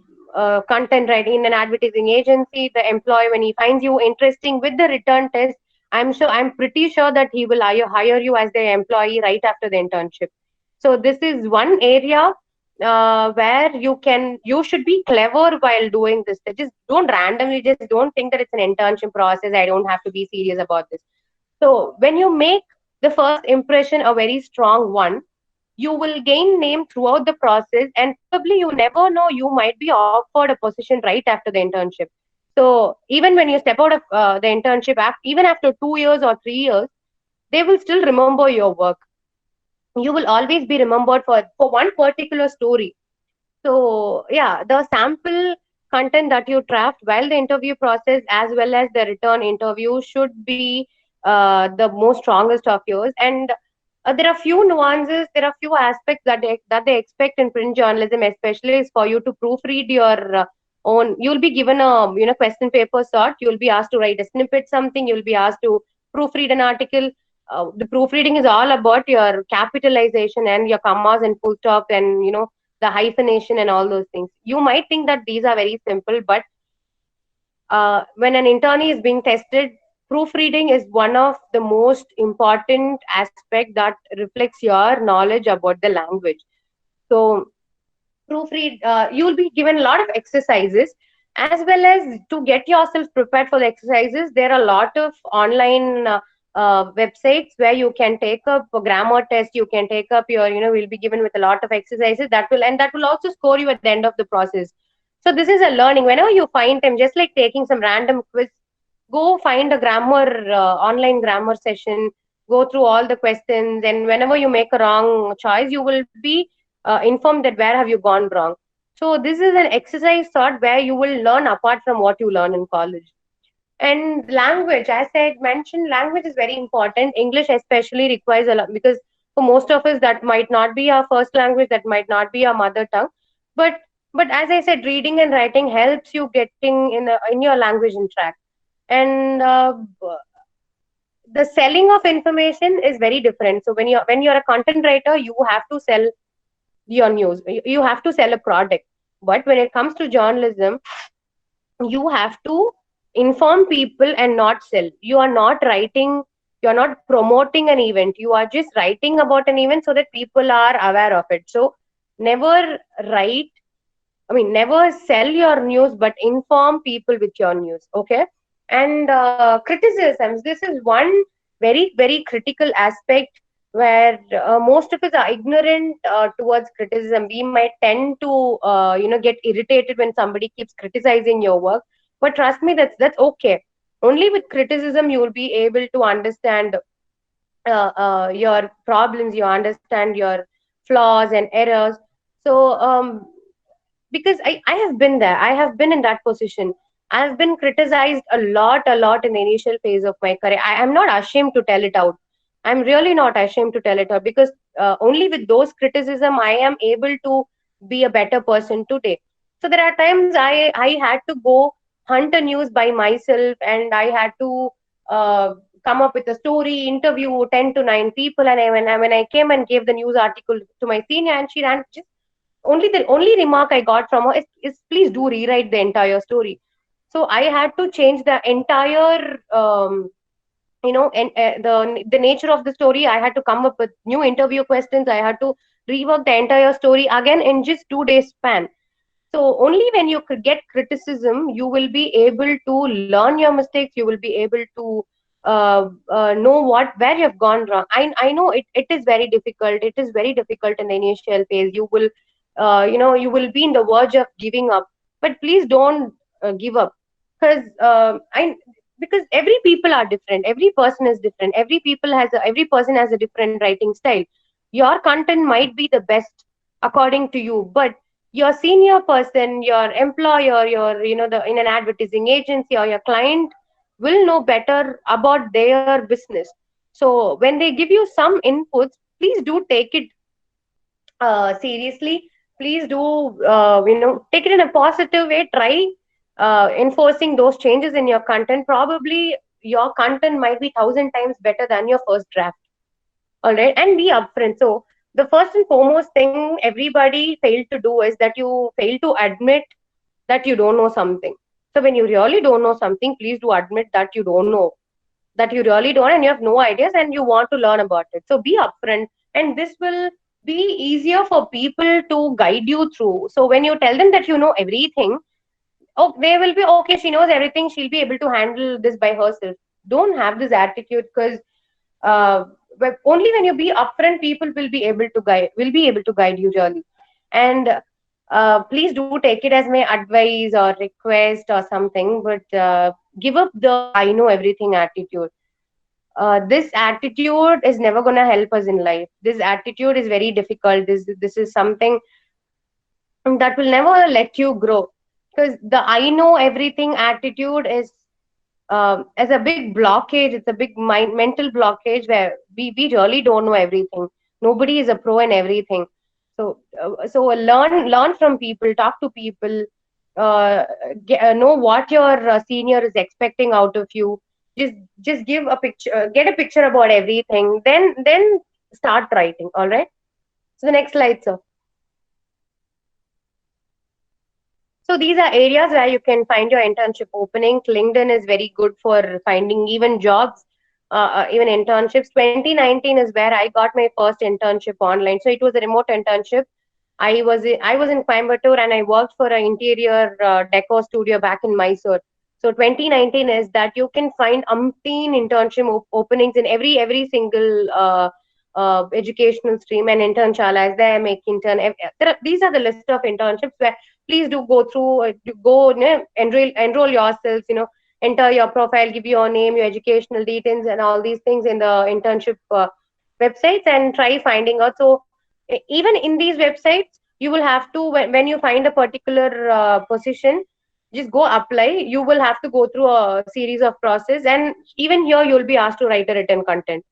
content writing in an advertising agency, the employee, when he finds you interesting with the return test, I'm pretty sure that he will hire you as their employee right after the internship. So this is one area where you should be clever while doing this. Just don't randomly, just don't think that it's an internship process. I don't have to be serious about this. So when you make the first impression a very strong one, you will gain name throughout the process, and probably you never know, you might be offered a position right after the internship. So even when you step out of the internship, even after 2 years or 3 years, they will still remember your work. You will always be remembered for one particular story. So yeah, the sample content that you draft while the interview process as well as the return interview should be the most strongest of yours. And there are few nuances, there are few aspects that they expect in print journalism, especially is for you to proofread your own. You'll be given a question paper sort. You'll be asked to write a snippet, something. You'll be asked to proofread an article. The proofreading is all about your capitalization and your commas and full stop, and the hyphenation and all those things. You might think that these are very simple, but when an internee is being tested, proofreading is one of the most important aspect that reflects your knowledge about the language. So proofread, you'll be given a lot of exercises, as well as to get yourself prepared for the exercises. There are a lot of online websites where you can take up a grammar test. You can take up your, will be given with a lot of exercises that will also score you at the end of the process. So this is a learning. Whenever you find time, just like taking some random quiz, go find a grammar online grammar session, go through all the questions, and whenever you make a wrong choice, you will be informed that where have you gone wrong. So this is an exercise sort where you will learn apart from what you learn in college. And language, as I mentioned, language is very important. English especially requires a lot, because for most of us that might not be our first language, that might not be our mother tongue. But as I said, reading and writing helps you getting in your language in track. And the selling of information is very different. So when you're a content writer, you have to sell your news. You have to sell a product. But when it comes to journalism, you have to inform people and not sell. You are not writing, you're not promoting an event, you are just writing about an event so that people are aware of it. So never write, never sell your news, but inform people with your news. Okay. And criticisms, this is one very critical aspect where most of us are ignorant towards criticism. We might tend to get irritated when somebody keeps criticizing your work, but trust me, that's okay. Only with criticism you will be able to understand your problems, you understand your flaws and errors. So because I have been there, I have been in that position. I have been criticized a lot in the initial phase of my career. I am not ashamed to tell it out. I'm really not ashamed to tell it out, because only with those criticism I am able to be a better person today. So there are times I had to go hunt a news by myself, and I had to come up with a story, interview 10 to 9 people, and when I came and gave the news article to my senior, and she ran, the only remark I got from her is please do rewrite the entire story. So I had to change the entire and the nature of the story. I had to come up with new interview questions. I had to rework the entire story again in just 2 days span. So only when you could get criticism, you will be able to learn your mistakes. You will be able to know where you have gone wrong. I know it is very difficult. It is very difficult in the initial phase. You will you will be in the verge of giving up, but please don't give up, because I because every people are different. Every person is different. Every person has a different writing style. Your content might be the best according to you, but your senior person, your employer, your the in an advertising agency or your client will know better about their business. So when they give you some inputs, please do take it seriously. Please do take it in a positive way. Try enforcing those changes in your content. Probably your content might be 1,000 times better than your first draft. All right, and be upfront. So the first and foremost thing everybody failed to do is that you fail to admit that you don't know something. So when you really don't know something, please do admit that you don't know, that you really don't, and you have no ideas and you want to learn about it. So be upfront, and this will be easier for people to guide you through. So when you tell them that you know everything, oh, they will be okay. She knows everything. She'll be able to handle this by herself. Don't have this attitude, because but only when you be upfront, people will be able to guide you really. And please do take it as my advice or request or something, but give up the I know everything attitude. This attitude is never going to help us in life. This attitude is very difficult. This is something that will never let you grow, because the I know everything attitude is as a big blockage. It's a big mental blockage where we really don't know everything. Nobody is a pro in everything. So learn from people, talk to people, know what your senior is expecting out of you. Just give a picture, get a picture about everything, then start writing. All right, so the next slide, sir. So these are areas where you can find your internship openings. LinkedIn is very good for finding even jobs, even internships. 2019 is where I got my first internship online. So it was a remote internship. I was in Coimbatore, and I worked for an interior decor studio back in Mysore. So 2019 is that you can find umpteen internship openings in every single educational stream, and internshala is there, make intern. These are the list of internships where please do go through, enroll yourselves, enter your profile, give your name, your educational details, and all these things in the internship websites, and try finding out. So even in these websites, you will have to, when you find a particular position, just go apply. You will have to go through a series of process, and even here you'll be asked to write a written content.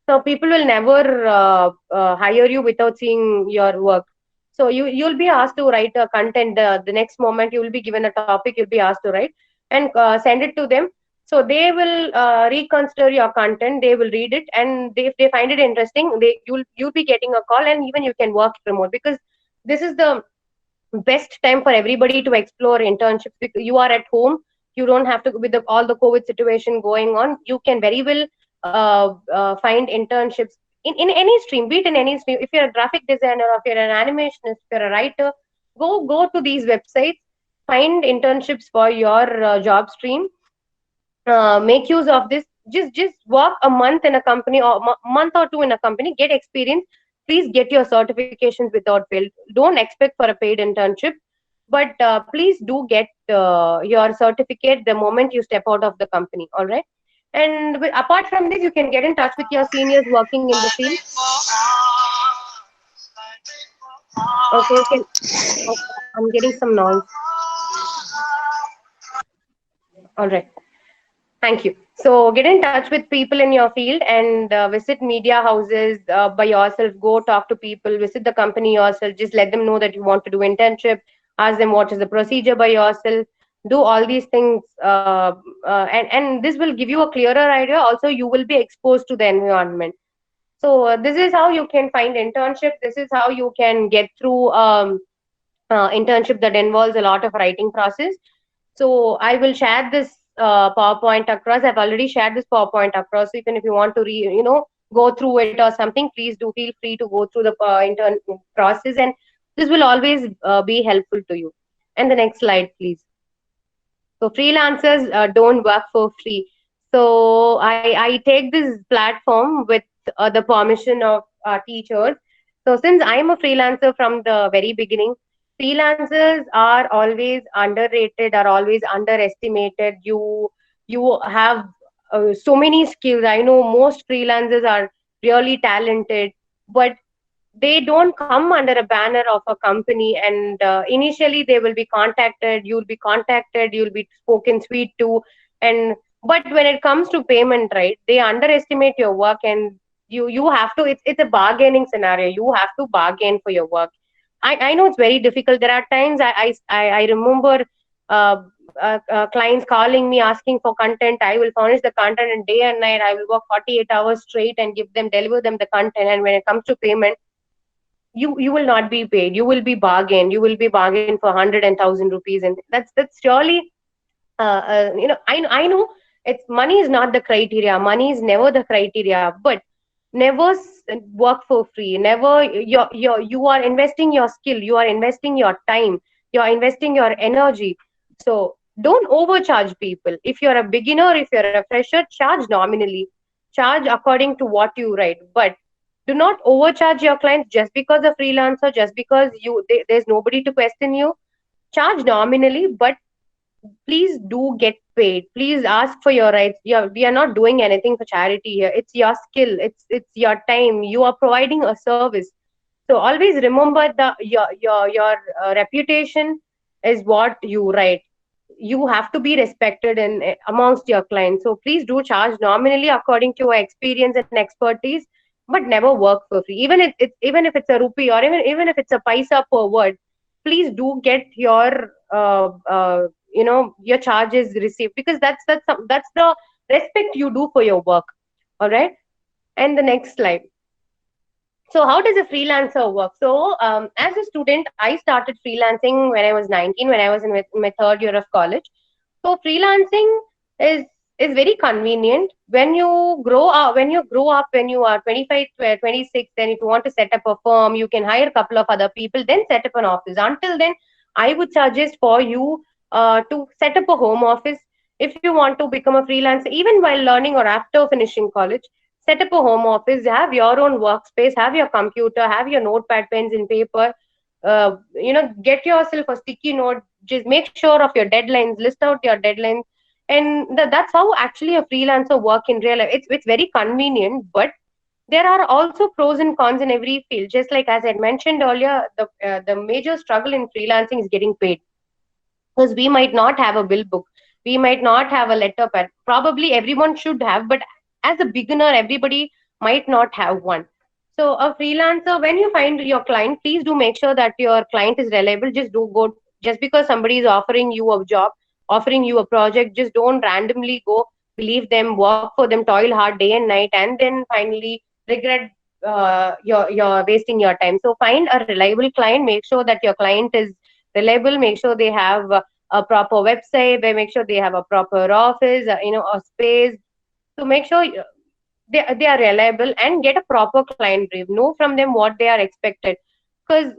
So people will never hire you without seeing your work. So you'll be asked to write a content. The next moment you will be given a topic, you'll be asked to write, and send it to them. So they will reconsider your content. They will read it, and if they find it interesting, you'll be getting a call, and even you can work remote, because this is the best time for everybody to explore internships, because you are at home. You don't have to, with all the COVID situation going on, you can very well find internships in any stream, be it in any stream. If you're a graphic designer, or if you're an animationist, if you're a writer, go to these websites, find internships for your job stream. Make use of this. Just work a month in a company, or month or two in a company, get experience. Please get your certifications without fail. Don't expect for a paid internship, but please do get your certificate the moment you step out of the company. All right. And apart from this, you can get in touch with your seniors working in the field. Okay, okay. I'm getting some noise. All right. Thank you. So get in touch with people in your field, and visit media houses by yourself. Go talk to people, visit the company yourself. Just let them know that you want to do internship. Ask them what is the procedure by yourself. Do all these things, and this will give you a clearer idea. Also, you will be exposed to the environment. So this is how you can find internship. This is how you can get through internship that involves a lot of writing process. So I will share this PowerPoint across. I've already shared this PowerPoint across. Even if you want to go through it or something, please do feel free to go through the intern process, and this will always be helpful to you. And the next slide, please. So freelancers don't work for free. So I take this platform with the permission of teachers. So since I'm a freelancer from the very beginning, freelancers are always underrated, are always underestimated. You have so many skills. I know most freelancers are really talented, but they don't come under a banner of a company, and initially they will be contacted, you'll be contacted, you'll be spoken sweet to, and but when it comes to payment, right, they underestimate your work, and you have to, it's a bargaining scenario. You have to bargain for your work. I know it's very difficult. There are times I remember clients calling me asking for content. I will furnish the content, and day and night I will work 48 hours straight and deliver them the content, and when it comes to payment, you will not be paid. You will be bargained. You will be bargained for 100 and 1,000 rupees, and that's surely I know it's money is not the criteria. Money is never the criteria, but never work for free. Never you are investing your skill. You are investing your time. You are investing your energy. So don't overcharge people. If you're a beginner, if you're a fresher, charge nominally. Charge according to what you write, but do not overcharge your clients just because a freelancer, just because there's nobody to question you. Charge nominally, but please do get paid. Please ask for your rights. We are not doing anything for charity here. It's your skill. It's your time. You are providing a service. So always remember your reputation is what you write. You have to be respected in amongst your clients. So please do charge nominally according to your experience and expertise, but never work for free. Even if it's a rupee, or even if it's a paisa per word, please do get your charges received, because that's the respect you do for your work. All right. And the next slide. So how does a freelancer work? So as a student, I started freelancing when I was 19, when I was in my third year of college. So freelancing is is very convenient. When you grow up, when you are 25, 26, then if you want to set up a firm, you can hire a couple of other people, then set up an office. Until then, I would suggest for you to set up a home office. If you want to become a freelancer, even while learning or after finishing college, set up a home office, have your own workspace, have your computer, have your notepad, pens, and paper. Get yourself a sticky note. Just make sure of your deadlines. List out your deadlines, and that's how actually a freelancer work in real life. It's very convenient, but there are also pros and cons in every field. Just like as I mentioned earlier, the major struggle in freelancing is getting paid, because we might not have a bill book, we might not have a letter pad. Probably everyone should have, but as a beginner, everybody might not have one. So a freelancer, when you find your client, please do make sure that your client is reliable. Just because somebody is offering you a job, offering you a project, just don't randomly go believe them, work for them, toil hard day and night, and then finally regret you're wasting your time. So find a reliable client. Make sure that your client is reliable. Make sure they have a proper website. They make sure they have a proper office, a space. So make sure they are reliable, and get a proper client brief. Know from them what they are expected, because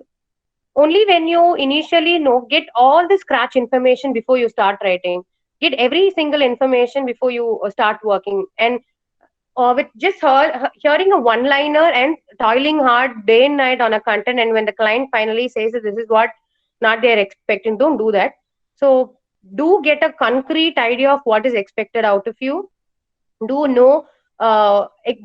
only when you initially know, get all the scratch information before you start writing. Get every single information before you start working. And with just hearing a one liner and toiling hard day and night on a content, and when the client finally says that this is what not they're expecting, don't do that. So do get a concrete idea of what is expected out of you. Do know,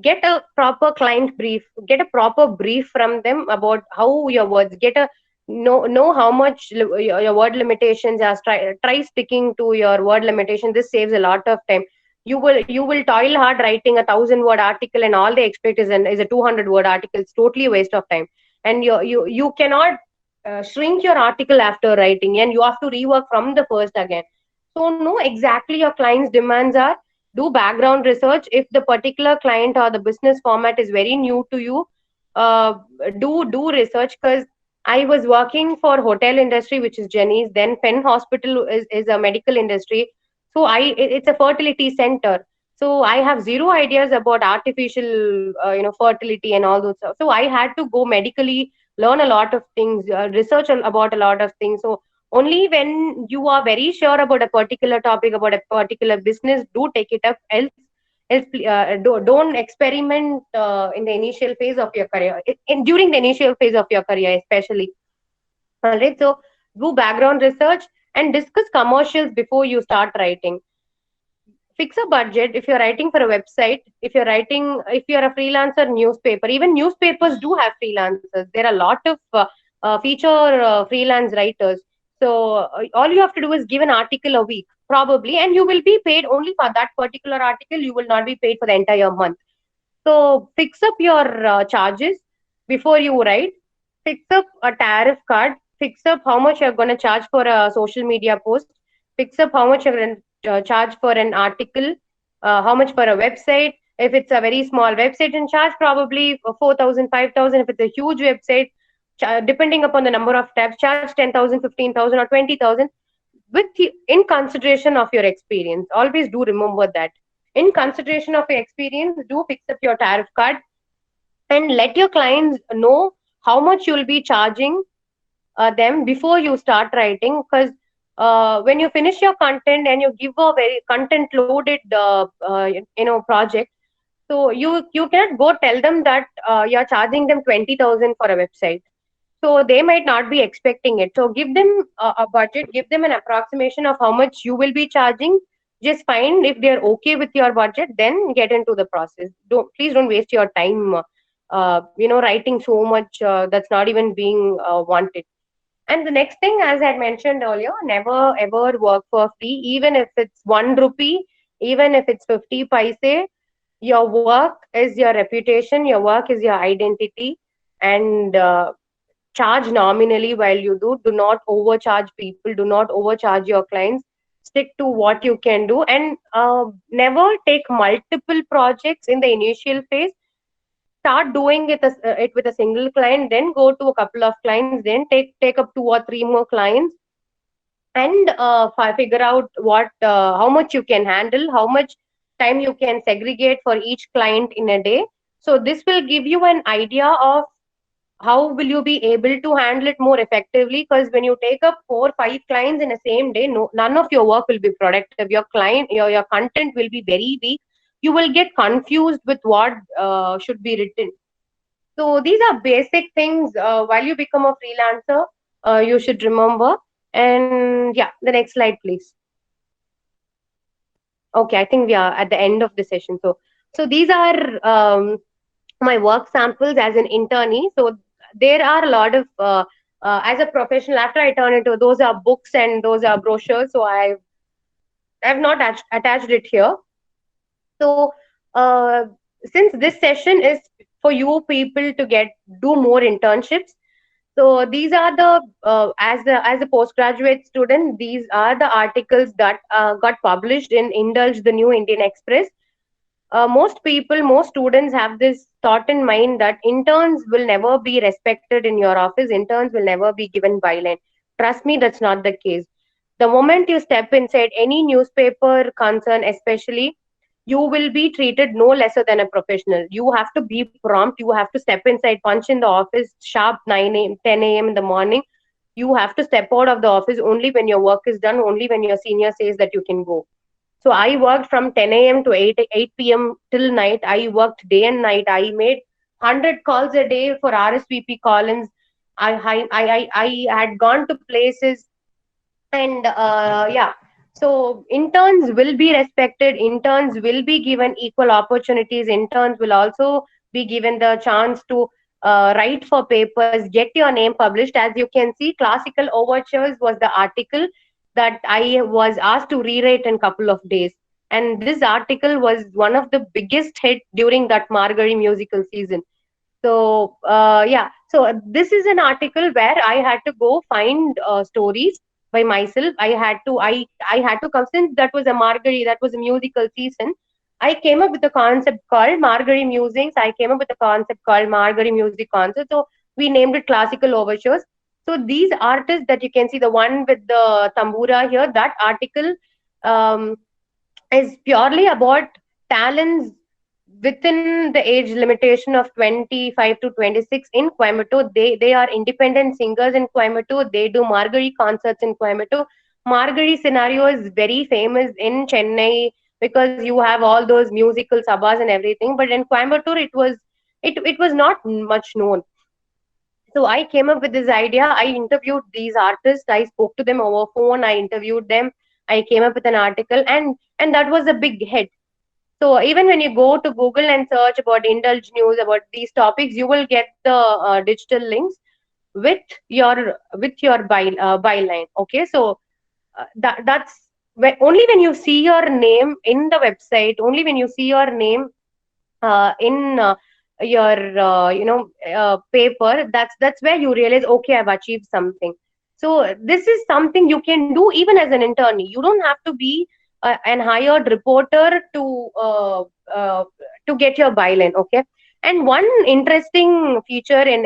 get a proper client brief, get a proper brief from them about how your words, get a know how much your word limitations are. Try sticking to your word limitation. This saves a lot of time. You will toil hard writing 1,000 word article, and all they expect is a 200 word article. It's totally a waste of time, and you cannot shrink your article after writing, and you have to rework from the first again. So know exactly your client's demands are. Do background research. If the particular client or the business format is very new to you, uh, do research, because I was working for hotel industry, which is Jenny's. Then Penn Hospital is a medical industry. So it's a fertility center. So I have zero ideas about artificial, fertility and all those stuff. So I had to go medically, learn a lot of things, research about a lot of things. So only when you are very sure about a particular topic, about a particular business, do take it up. Else don't experiment in the initial phase of your career, during the initial phase of your career especially. All right, so do background research and discuss commercials before you start writing. Fix a budget if you're writing for a website, if you're a freelancer newspaper. Even newspapers do have freelancers. There are a lot of feature freelance writers. So all you have to do is give an article a week probably, and you will be paid only for that particular article. You will not be paid for the entire month. So fix up your charges before you write. Fix up a tariff card. Fix up how much you're going to charge for a social media post. Fix up how much you're going to charge for an article. How much for a website. If it's a very small website, and charge probably 4,000, 5,000. If it's a huge website, depending upon the number of tabs, charge 10,000, 15,000, or 20,000. In consideration of your experience. Always do remember that. In consideration of your experience, do fix up your tariff card and let your clients know how much you'll be charging them before you start writing. Because when you finish your content and you give a very content loaded project, so you cannot go tell them that you're charging them 20,000 for a website. So they might not be expecting it. So give them a budget, give them an approximation of how much you will be charging. Just find if they're okay with your budget, then get into the process. Please don't waste your time writing so much that's not even being wanted. And the next thing, as I mentioned earlier, never ever work for free, even if it's 1 rupee, even if it's 50 paise. Your work is your reputation, your work is your identity, and charge nominally while you do. Do not overcharge people, do not overcharge your clients. Stick to what you can do, and never take multiple projects in the initial phase. Start doing it with a single client, then go to a couple of clients, then take up 2 or 3 more clients, and figure out how much you can handle, how much time you can segregate for each client in a day. So this will give you an idea of how will you be able to handle it more effectively. Because when you take up 4 or 5 clients in a same day, none of your work will be productive. Your content will be very weak. You will get confused with what should be written. So these are basic things while you become a freelancer, you should remember. And yeah, the next slide, please. Okay, I think we are at the end of the session. So these are my work samples as an internee. So there are a lot of as a professional, after I turn into, those are books and those are brochures. So I've not attached it here. So since this session is for you people to do more internships, so these are the as a postgraduate student, these are the articles that got published in Indulge, the New Indian Express. Most students have this thought in mind that interns will never be respected in your office. Interns will never be given byline. Trust me, that's not the case. The moment you step inside any newspaper concern, especially, you will be treated no lesser than a professional. You have to be prompt. You have to step inside, punch in the office sharp 9 a.m., 10 a.m. in the morning. You have to step out of the office only when your work is done, only when your senior says that you can go. So I worked from 10 a.m. to 8 p.m. till night. I worked day and night. I made 100 calls a day for RSVP call-ins. I had gone to places, and yeah. So interns will be respected. Interns will be given equal opportunities. Interns will also be given the chance to write for papers, get your name published. As you can see, Classical Overtures was the article that I was asked to rewrite in a couple of days. And this article was one of the biggest hit during that Margari musical season. So yeah, so this is an article where I had to go find stories by myself. I had to come, since that was a Margari, that was a musical season. I came up with a concept called Margari Musings. I came up with a concept called Margari Music Concert. So we named it Classical Overtures. So these artists that you can see, the one with the tambura here, that article um, is purely about talents within the age limitation of 25 to 26 in Coimbatore. They are independent singers in Coimbatore. They do Margari concerts in Coimbatore. Margari scenario is very famous in Chennai because you have all those musical sabas and everything. But in Coimbatore, it was not much known. So I came up with this idea. I interviewed these artists. I spoke to them over phone. I interviewed them. I came up with an article, and that was a big hit. So even when you go to Google and search about Indulge News about these topics, you will get the digital links with your byline. Okay, so that's only when you see your name in the website, only when you see your name in your paper, that's where you realize, okay, I've achieved something. So this is something you can do even as an intern. You don't have to be an hired reporter uh, to get your byline. Okay, and one interesting feature in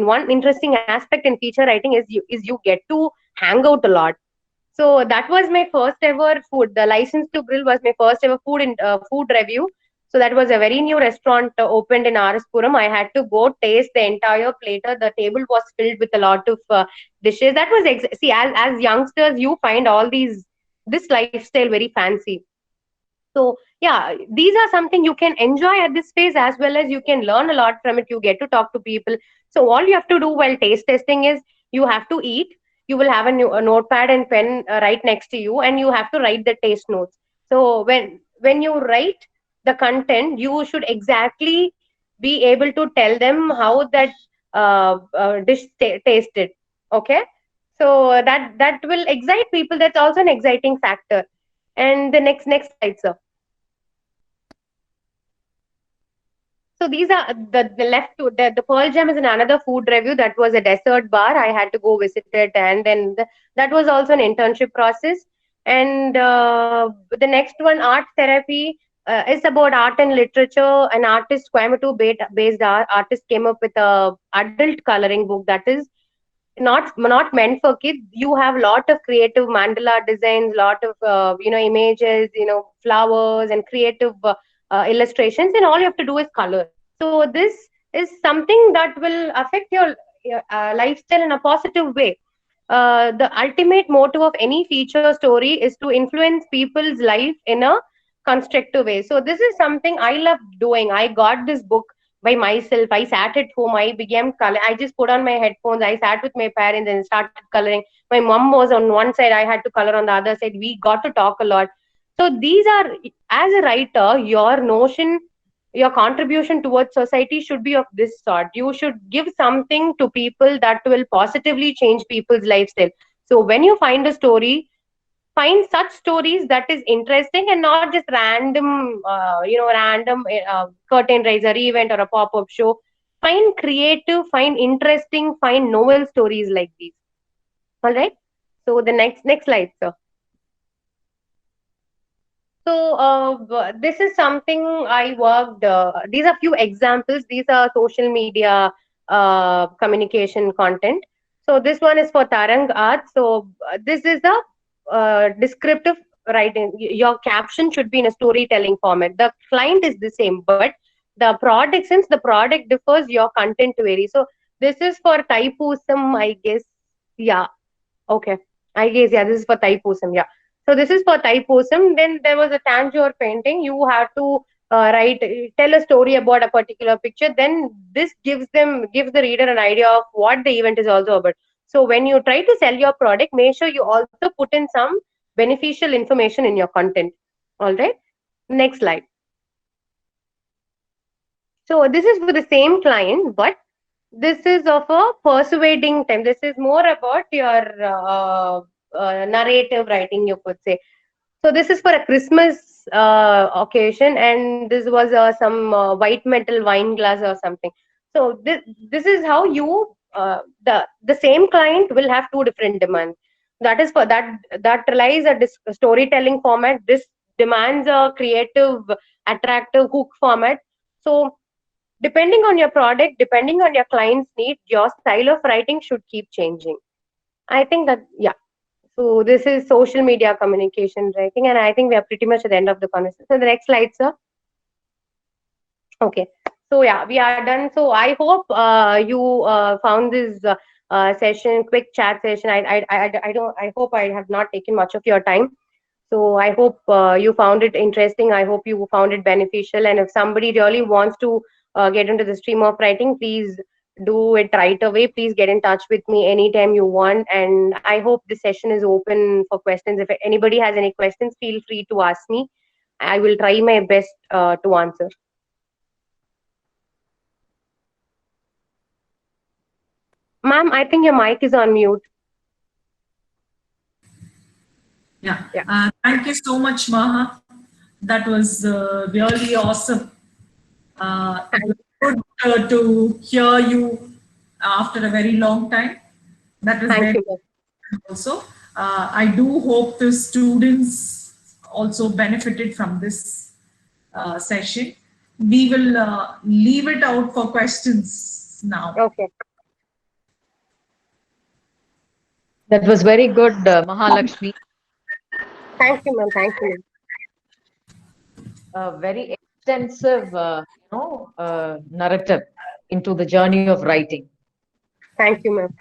one interesting aspect in feature writing is you get to hang out a lot. So that was my first ever food. The license to grill was my first ever food review. So that was a very new restaurant opened in Araspuram. I had to go taste the entire platter. The table was filled with a lot of dishes. That was see, as youngsters, you find all this lifestyle very fancy. So yeah, these are something you can enjoy at this phase, as well as you can learn a lot from it. You get to talk to people. So all you have to do while taste testing is you have to eat. You will have a notepad and pen right next to you, and you have to write the taste notes. So when you write the content, you should exactly be able to tell them how that dish tasted. Okay, so that will excite people. That's also an exciting factor. And the next slide, sir. So these are the left to the Pearl Jam is in another food review. That was a dessert bar. I had to go visit it, and then that was also an internship process. And the next one, art therapy, is about art and literature. An artist, Coimbatore-based artist, came up with a adult coloring book that is not meant for kids. You have lot of creative mandala designs, lot of images, flowers and creative illustrations, and all you have to do is color. So this is something that will affect your lifestyle in a positive way. The ultimate motive of any feature story is to influence people's life in a constructive way. So this is something I love doing. I got this book by myself. I sat at home. I began color. I just put on my headphones. I sat with my parents and started coloring. My mom was on one side. I had to color on the other side. We got to talk a lot. So these are, as a writer, your notion, your contribution towards society should be of this sort. You should give something to people that will positively change people's lifestyle. So when you find a story, find such stories that is interesting and not just random curtain raiser event or a pop-up show. Find creative, find interesting, find novel stories like these. All right. So the next slide, sir. So this is something I worked. These are few examples. These are social media communication content. So this one is for Tarang Art. So this is the descriptive writing. Your caption should be in a storytelling format. The client is the same, but the product, since the product differs, your content varies. So this is for Thaipusam, I guess. Yeah. Okay. I guess, yeah, this is for Thaipusam. Yeah. So this is for Thaipusam. Then there was a Tanjore painting. You have to tell a story about a particular picture. Then this gives the reader an idea of what the event is also about. So when you try to sell your product, make sure you also put in some beneficial information in your content. All right. Next slide. So this is for the same client, but this is of a persuading time. This is more about your narrative writing, you could say. So this is for a Christmas occasion, and this was some white metal wine glass or something. So this is how you the same client will have two different demands. That is for that relies a storytelling format. This demands a creative, attractive hook format. So depending on your product, depending on your client's need, your style of writing should keep changing. I think that, yeah. So this is social media communication writing, and I think we are pretty much at the end of the conversation. So the next slide, sir. Okay. So yeah, we are done. So I hope you found this session, quick chat session. I don't. I hope I have not taken much of your time. So I hope you found it interesting. I hope you found it beneficial. And if somebody really wants to get into the stream of writing, please do it right away. Please get in touch with me anytime you want. And I hope this session is open for questions. If anybody has any questions, feel free to ask me. I will try my best to answer. Ma'am, I think your mic is on mute. Yeah. Yeah. Thank you so much, Maha. That was really awesome. It was good to hear you after a very long time. That was Thank very you. also. I do hope the students also benefited from this session. We will leave it out for questions now. Okay. That was very good, Mahalakshmi. Thank you, ma'am. Thank you. Very extensive, narrative into the journey of writing. Thank you, ma'am.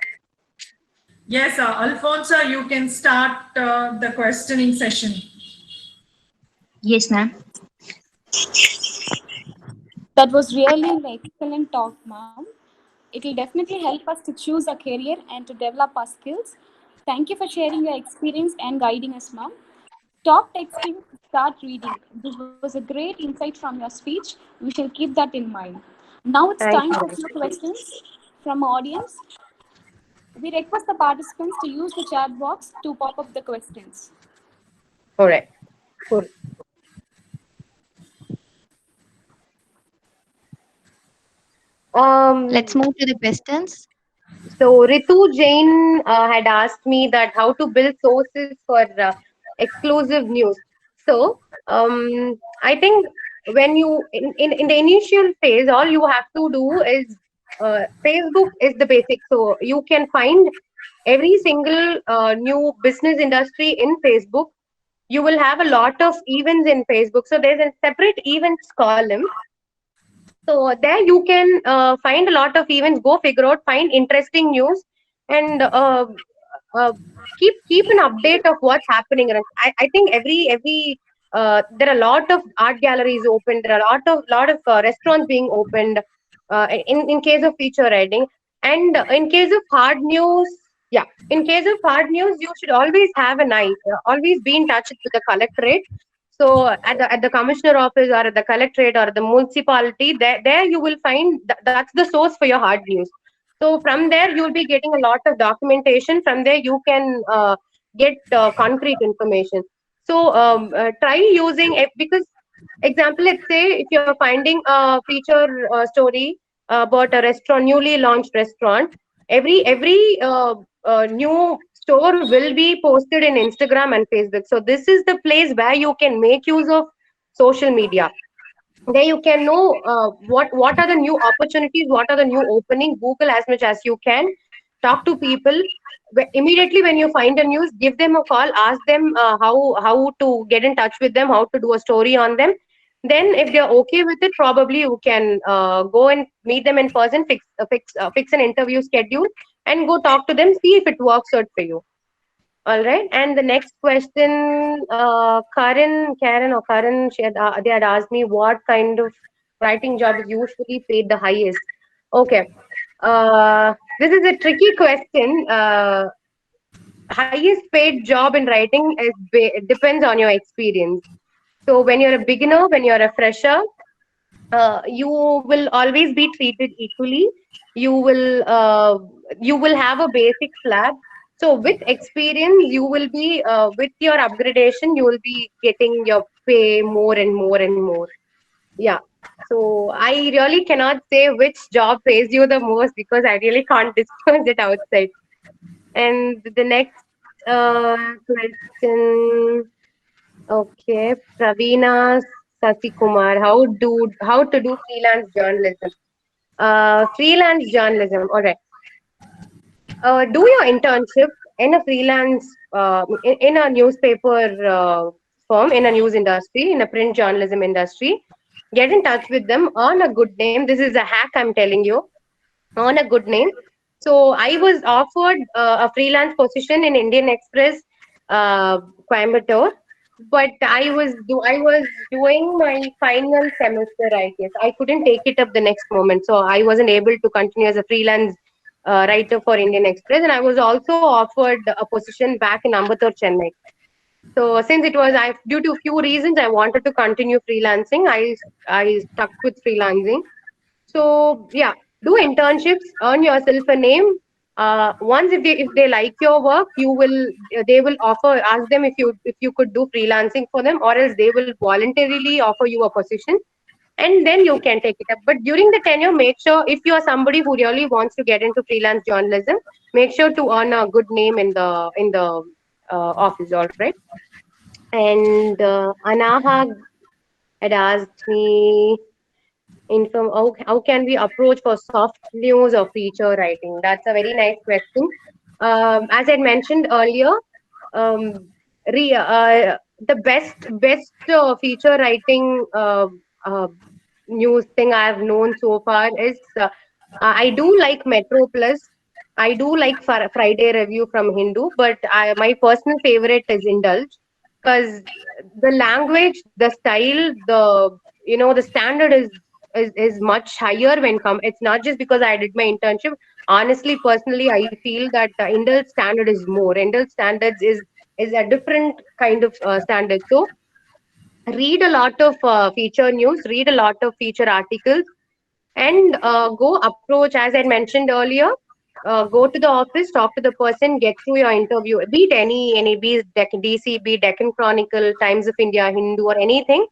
Yes, Alfonso, you can start the questioning session. Yes, ma'am. That was really an excellent talk, ma'am. It will definitely help us to choose a career and to develop our skills. Thank you for sharing your experience and guiding us, ma'am. Stop texting, start reading. This was a great insight from your speech. We shall keep that in mind. Now it's Thank time for you. few questions from our audience. We request the participants to use the chat box to pop up the questions. All right. Cool. Let's move to the questions. So Ritu Jain had asked me that how to build sources for exclusive news. So I think when you in the initial phase, all you have to do is Facebook is the basic. So you can find every single new business industry in Facebook. You will have a lot of events in Facebook. So there's a separate events column. So there you can find a lot of events, go figure out, find interesting news, and uh, keep an update of what's happening. And I think every there are a lot of art galleries open. There are a lot of restaurants being opened. In case of feature writing, and in case of hard news, yeah, in case of hard news, you should always have an eye. Always be in touch with the collectorate. So at the commissioner office or at the collectorate or the municipality, there you will find that's the source for your hard news. So from there you will be getting a lot of documentation. From there you can get concrete information. So try using it because, example, let's say if you're finding a feature story about a restaurant, newly launched restaurant, every new store will be posted in Instagram and Facebook. So this is the place where you can make use of social media. There you can know what are the new opportunities, what are the new opening. Google as much as you can. Talk to people. Immediately when you find a news, give them a call. Ask them how to get in touch with them, how to do a story on them. Then if they're okay with it, probably you can go and meet them in person, fix an interview schedule, and go talk to them. See if it works out for you. All right. And the next question, Karen, they had asked me what kind of writing job is usually paid the highest. Okay. This is a tricky question. Highest paid job in writing depends on your experience. So when you're a beginner, when you're a fresher, you will always be treated equally. You will have a basic slab. So with experience, you will be with your upgradation, you will be getting your pay more and more and more. Yeah. So I really cannot say which job pays you the most because I really can't disclose it outside. And the next question. Okay, Pravina Sasikumar, how to do freelance journalism? Freelance journalism. All right. Do your internship in a freelance, in a newspaper firm, in a news industry, in a print journalism industry. Get in touch with them, earn a good name. This is a hack I'm telling you. Earn a good name. So I was offered a freelance position in Indian Express, Coimbatore, but I was doing my final semester, I guess. I couldn't take it up the next moment, so I wasn't able to continue as a freelance writer for Indian Express, and I was also offered a position back in Ambattur, Chennai. So since it was I due to a few reasons I wanted to continue freelancing, I stuck with freelancing. So yeah, do internships, earn yourself a name. Once if they like your work, they will offer, ask them if you could do freelancing for them, or else they will voluntarily offer you a position, and then you can take it up. But during the tenure, make sure, if you are somebody who really wants to get into freelance journalism, make sure to earn a good name in the office. All right. And Anaha had asked me, how can we approach for soft news or feature writing? That's a very nice question. As I mentioned earlier, um, the best feature writing uh, news thing I've known so far is, I do like Metro Plus. I do like Friday Review from Hindu, but my personal favorite is Indulge, because the language, the style, the standard is much higher when come. It's not just because I did my internship. Honestly, personally, I feel that Indulge standard is more. Indulge standards is a different kind of standard. So read a lot of feature news, read a lot of feature articles, and go approach, as I mentioned earlier. Go to the office, talk to the person, get through your interview. Be it any, be it DC, be it Deccan Chronicle, Times of India, Hindu, or anything.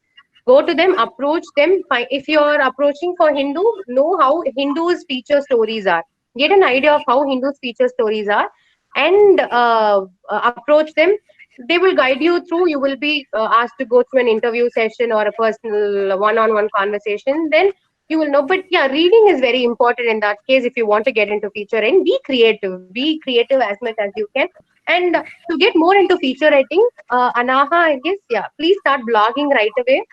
Go to them, approach them. If you're approaching for Hindu, know how Hindus' feature stories are. Get an idea of how Hindus' feature stories are, and approach them. They will guide you through. You will be asked to go through an interview session or a personal one-on-one conversation. Then you will know. But yeah, reading is very important in that case. If you want to get into feature writing, be creative as much as you can. And to get more into feature writing, Anaha, I guess, yeah, please start blogging right away.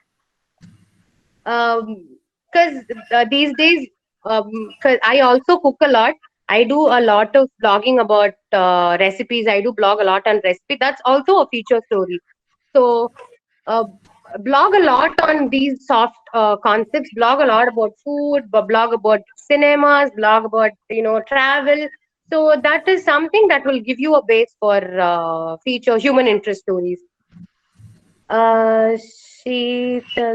Because these days, because I also cook a lot. I do a lot of blogging about recipes. I do blog a lot on recipe. That's also a feature story. So uh, blog a lot on these soft concepts. Blog a lot about food. Blog about cinemas. Blog about travel. So that is something that will give you a base for feature human interest stories. Sheetal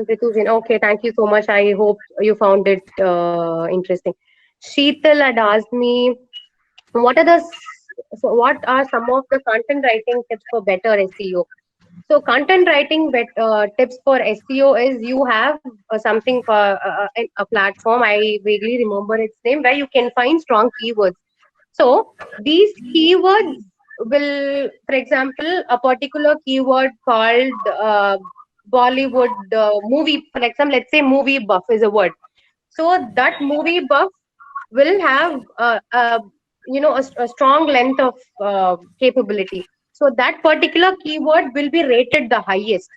Ritujin. Okay, thank you so much. I hope you found it interesting. Sheetal had asked me, what are some of the content writing tips for better SEO? So content writing tips for SEO is, you have something for a platform. I vaguely remember its name, where you can find strong keywords. So these keywords will, for example, a particular keyword called Bollywood movie, for example, let's say movie buff is a word. So that movie buff will have a strong length of capability. So that particular keyword will be rated the highest.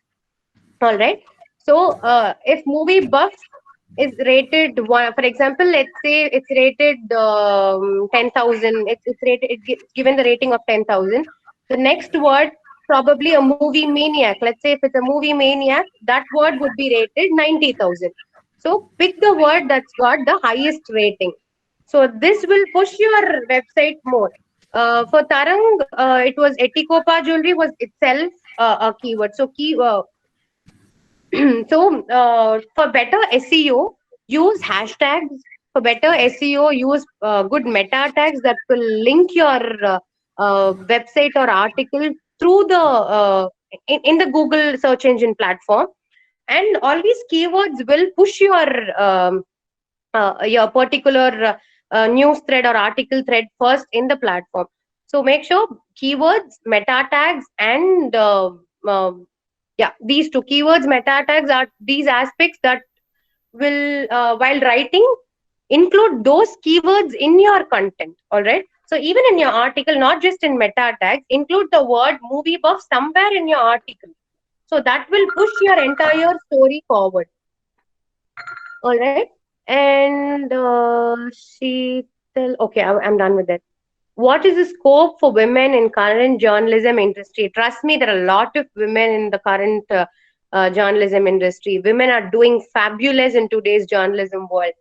All right. So if movie buff is rated one, for example, let's say it's rated 10,000. It's given the rating of 10,000. The next word, probably a movie maniac. Let's say if it's a movie maniac, that word would be rated 90,000. So pick the word that's got the highest rating. So this will push your website more. For Tarang, it was Etikopa jewelry was itself a keyword. So for better SEO, use hashtags. For better SEO, use good meta tags that will link your website or article through the in the Google search engine platform. And all these keywords will push your particular news thread or article thread first in the platform. So make sure keywords, meta tags, and these two keywords, meta tags, are these aspects that will, while writing, include those keywords in your content. All right. So even in your article, not just in meta tags, include the word movie buff somewhere in your article. So that will push your entire story forward. All right. And okay, I'm done with that. What is the scope for women in current journalism industry? Trust me, there are a lot of women in the current journalism industry. Women are doing fabulous in today's journalism world.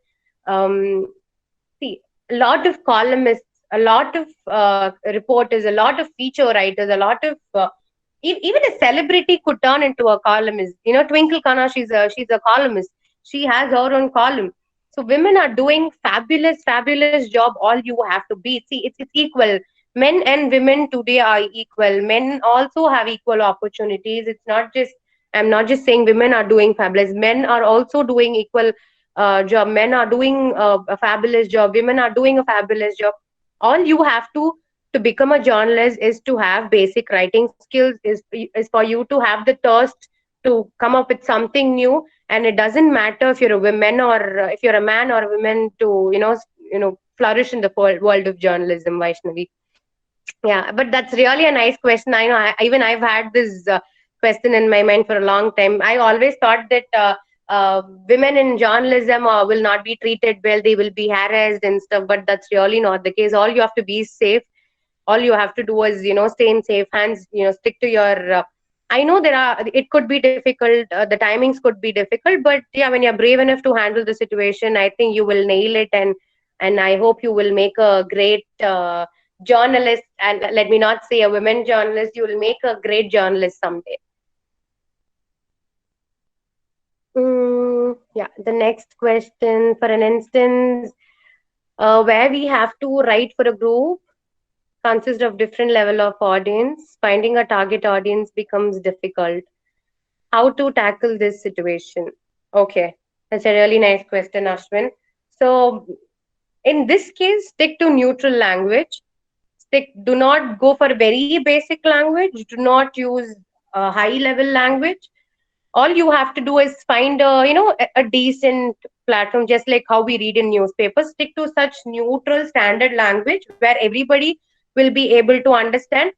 See, a lot of columnists, a lot of reporters, a lot of feature writers, a lot of even a celebrity could turn into a columnist. You know, Twinkle Khanna, she's a columnist. She has her own column. So women are doing fabulous job. All you have to be. See, it's equal. Men and women today are equal. Men also have equal opportunities. It's not just, I'm not just saying women are doing fabulous. Men are also doing equal job. Men are doing a fabulous job. Women are doing a fabulous job. All you have to become a journalist is to have basic writing skills, is for you to have the thirst to come up with something new. And it doesn't matter if you're a woman or if you're a man or a woman, to flourish in the world of journalism, Vaishnavi. Yeah, but that's really a nice question. I know, even I've had this question in my mind for a long time. I always thought that women in journalism will not be treated well, they will be harassed and stuff, but that's really not the case. All you have to be is safe. All you have to do is, stay in safe hands, stick to your I know it could be difficult, the timings could be difficult, but yeah, when you're brave enough to handle the situation, I think you will nail it. And I hope you will make a great journalist. And let me not say a women journalist, you will make a great journalist someday. Yeah, the next question, for an instance, where we have to write for a group consist of different level of audience, finding a target audience becomes difficult. How to tackle this situation? Okay, that's a really nice question, Ashwin. So in this case, stick to neutral language. Do not go for very basic language. Do not use high level language. All you have to do is find a decent platform, just like how we read in newspapers. Stick to such neutral standard language where everybody will be able to understand.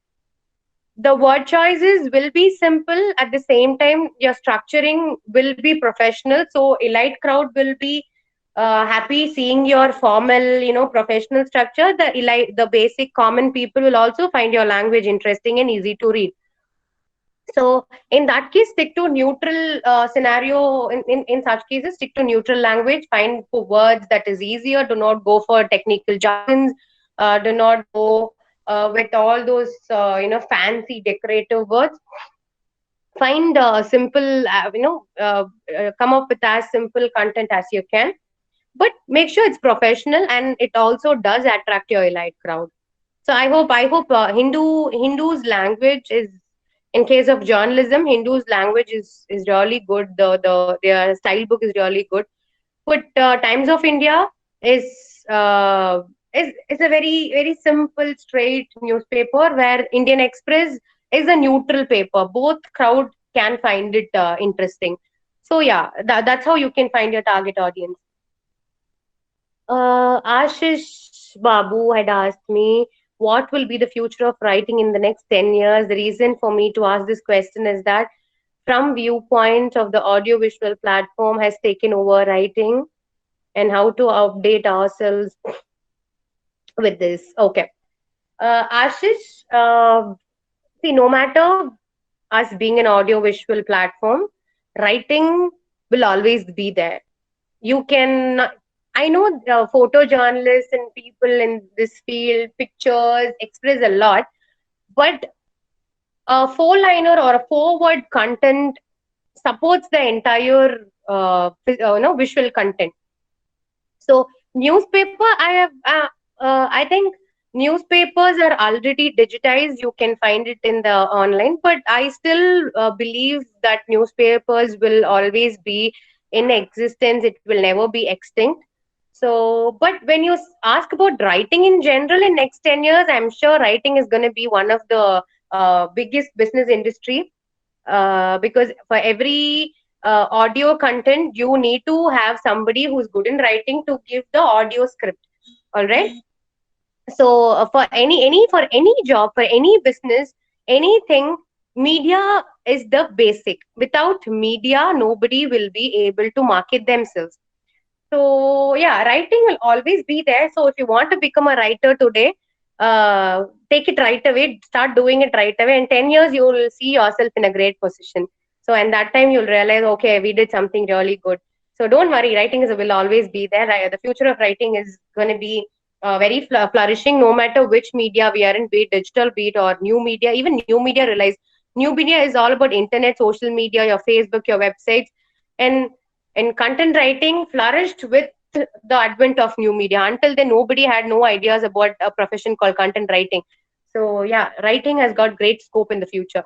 The word choices will be simple. At the same time, your structuring will be professional, so elite crowd will be happy seeing your formal, professional structure. The basic common people will also find your language interesting and easy to read. So in that case, stick to neutral scenario. In such cases, stick to neutral language. Find words that is easier. Do not go for technical jargons. Do not go with all those fancy decorative words. Find simple, come up with as simple content as you can. But make sure it's professional and it also does attract your elite crowd. So I hope Hindu's language is, in case of journalism, Hindu's language is really good. Their style book is really good. But Times of India is a very simple, straight newspaper, where Indian Express is a neutral paper. Both crowd can find it interesting. So yeah, that's how you can find your target audience. Ashish Babu had asked me, what will be the future of writing in the next 10 years? The reason for me to ask this question is that from viewpoint of the audiovisual platform has taken over writing, and how to update ourselves with this. Okay. Ashish, see, no matter us being an audiovisual platform, writing will always be there. You can, I know the photojournalists and people in this field, pictures, express a lot, but a four-liner or a four-word content supports the entire visual content. So newspaper, I think newspapers are already digitized. You can find it in the online, but I still believe that newspapers will always be in existence. It will never be extinct. So, but when you ask about writing in general in next 10 years, I'm sure writing is going to be one of the biggest business industry, because for every audio content, you need to have somebody who's good in writing to give the audio script. All right. So for any job, for any business, anything, media is the basic. Without media, nobody will be able to market themselves. So yeah, writing will always be there. So if you want to become a writer today, take it right away, start doing it right away. In 10 years, you will see yourself in a great position. So and that time you'll realize, okay, we did something really good. So don't worry, will always be there. The future of writing is going to be very flourishing, no matter which media we are in, be it digital, be it or new media. Even new media, realize new media is all about internet, social media, your Facebook, your websites, and content writing flourished with the advent of new media. Until then, nobody had no ideas about a profession called content writing. So yeah, writing has got great scope in the future.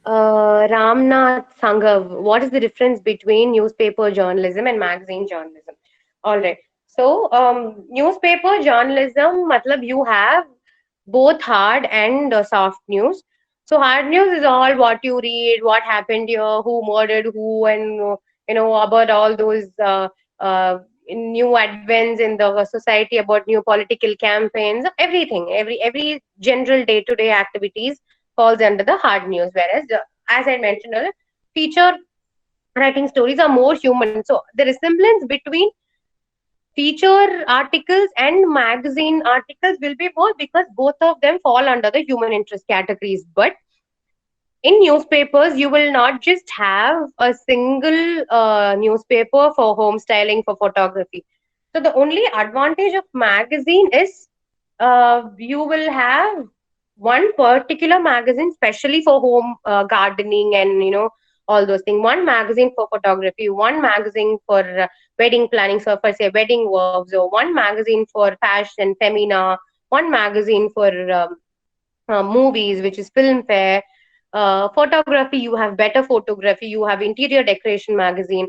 Ramnath Sanghav, what is the difference between newspaper journalism and magazine journalism? All right. So, newspaper journalism, matlab you have both hard and soft news. So, hard news is all what you read, what happened here, who murdered who, and about all those new advents in the society, about new political campaigns, everything, every general day-to-day activities falls under the hard news. Whereas, as I mentioned earlier, feature writing stories are more human. So the resemblance between feature articles and magazine articles will be more, because both of them fall under the human interest categories. But in newspapers, you will not just have a single newspaper for home styling, for photography. So the only advantage of magazine is you will have one particular magazine specially for home gardening and all those things. One magazine for photography, one magazine for wedding planning, so for say wedding works, or one magazine for fashion, femina, one magazine for movies, which is film fair. Photography, you have better photography, you have interior decoration magazine.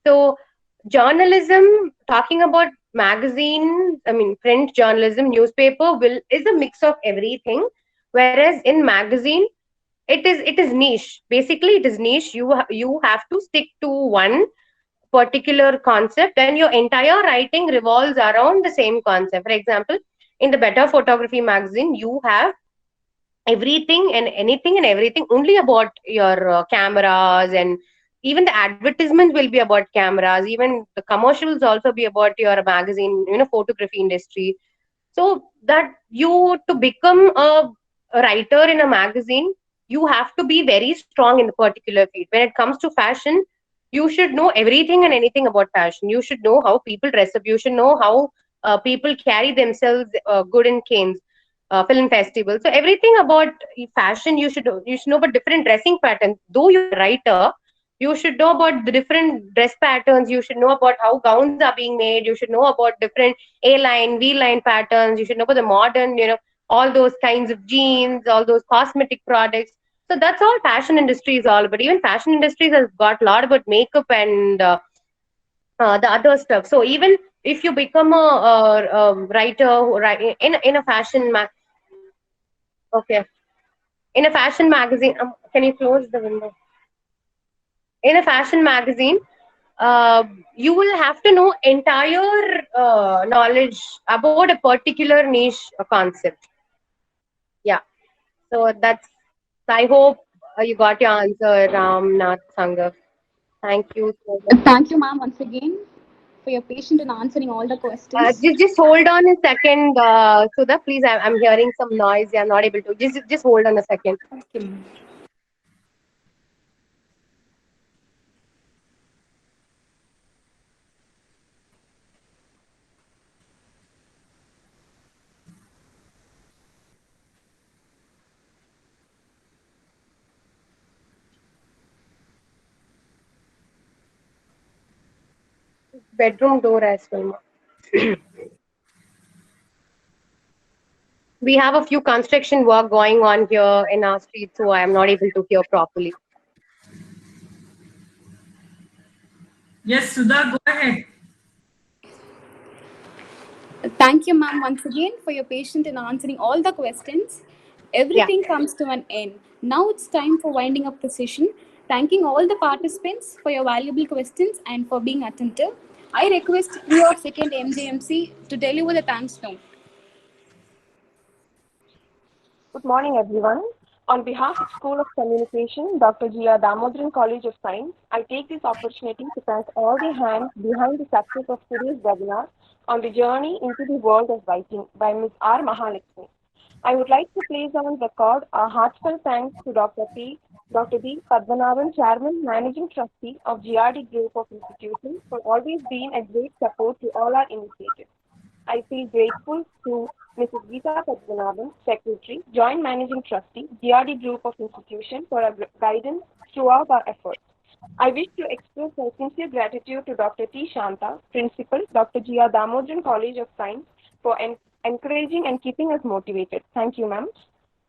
So journalism, talking about magazine, I mean print journalism, newspaper is a mix of everything. Whereas in magazine, it is niche. Basically, it is niche. You have to stick to one particular concept, and your entire writing revolves around the same concept. For example, in the Better Photography magazine, you have everything and anything and everything only about your cameras, and even the advertisement will be about cameras, even the commercials also be about your magazine, photography industry. So that you, to become a writer in a magazine, you have to be very strong in the particular field. When it comes to fashion, you should know everything and anything about fashion. You should know how people dress up, you should know how people carry themselves good in canes, film festival. So everything about fashion, you should know about different dressing patterns. Though you're a writer, you should know about the different dress patterns. You should know about how gowns are being made. You should know about different A-line, V-line patterns. You should know about the modern, all those kinds of jeans, all those cosmetic products. So that's all fashion industry is all about. Even fashion industries has got a lot about makeup and the other stuff. So even if you become a writer in a fashion okay, in a fashion magazine, can you close the window? In a fashion magazine, you will have to know entire knowledge about a particular niche concept. Yeah. So that's. I hope you got your answer, Ramnath Sanghav. Thank you so much. Thank you, ma'am, once again for your patience in answering all the questions. Just hold on a second, Sudha. Please, I'm hearing some noise. I'm not able to. Just hold on a second. Okay, ma'am. Bedroom door as well. We have a few construction work going on here in our street, so I am not able to hear properly. Yes, Sudha, go ahead. Thank you, ma'am, once again for your patience in answering all the questions. Everything comes to an end. Now it's time for winding up the session. Thanking all the participants for your valuable questions and for being attentive. I request your second MJMC to deliver the thanks note. Good morning, everyone. On behalf of School of Communication, Dr. G.R. Damodaran College of Science, I take this opportunity to thank all the hands behind the success of today's webinar on the journey into the world of writing by Ms. R. Mahalakshmi. I would like to place on record our heartfelt thanks to Dr. D. Padmanabhan, Chairman, Managing Trustee of GRD Group of Institutions, for always being a great support to all our initiatives. I feel grateful to Mrs. Geeta Padmanabhan, Secretary, Joint Managing Trustee, GRD Group of Institutions, for her guidance throughout our efforts. I wish to express my sincere gratitude to Dr. T. Shanta, Principal, Dr. G.R. Damodaran College of Science, for encouraging and keeping us motivated. Thank you, ma'am.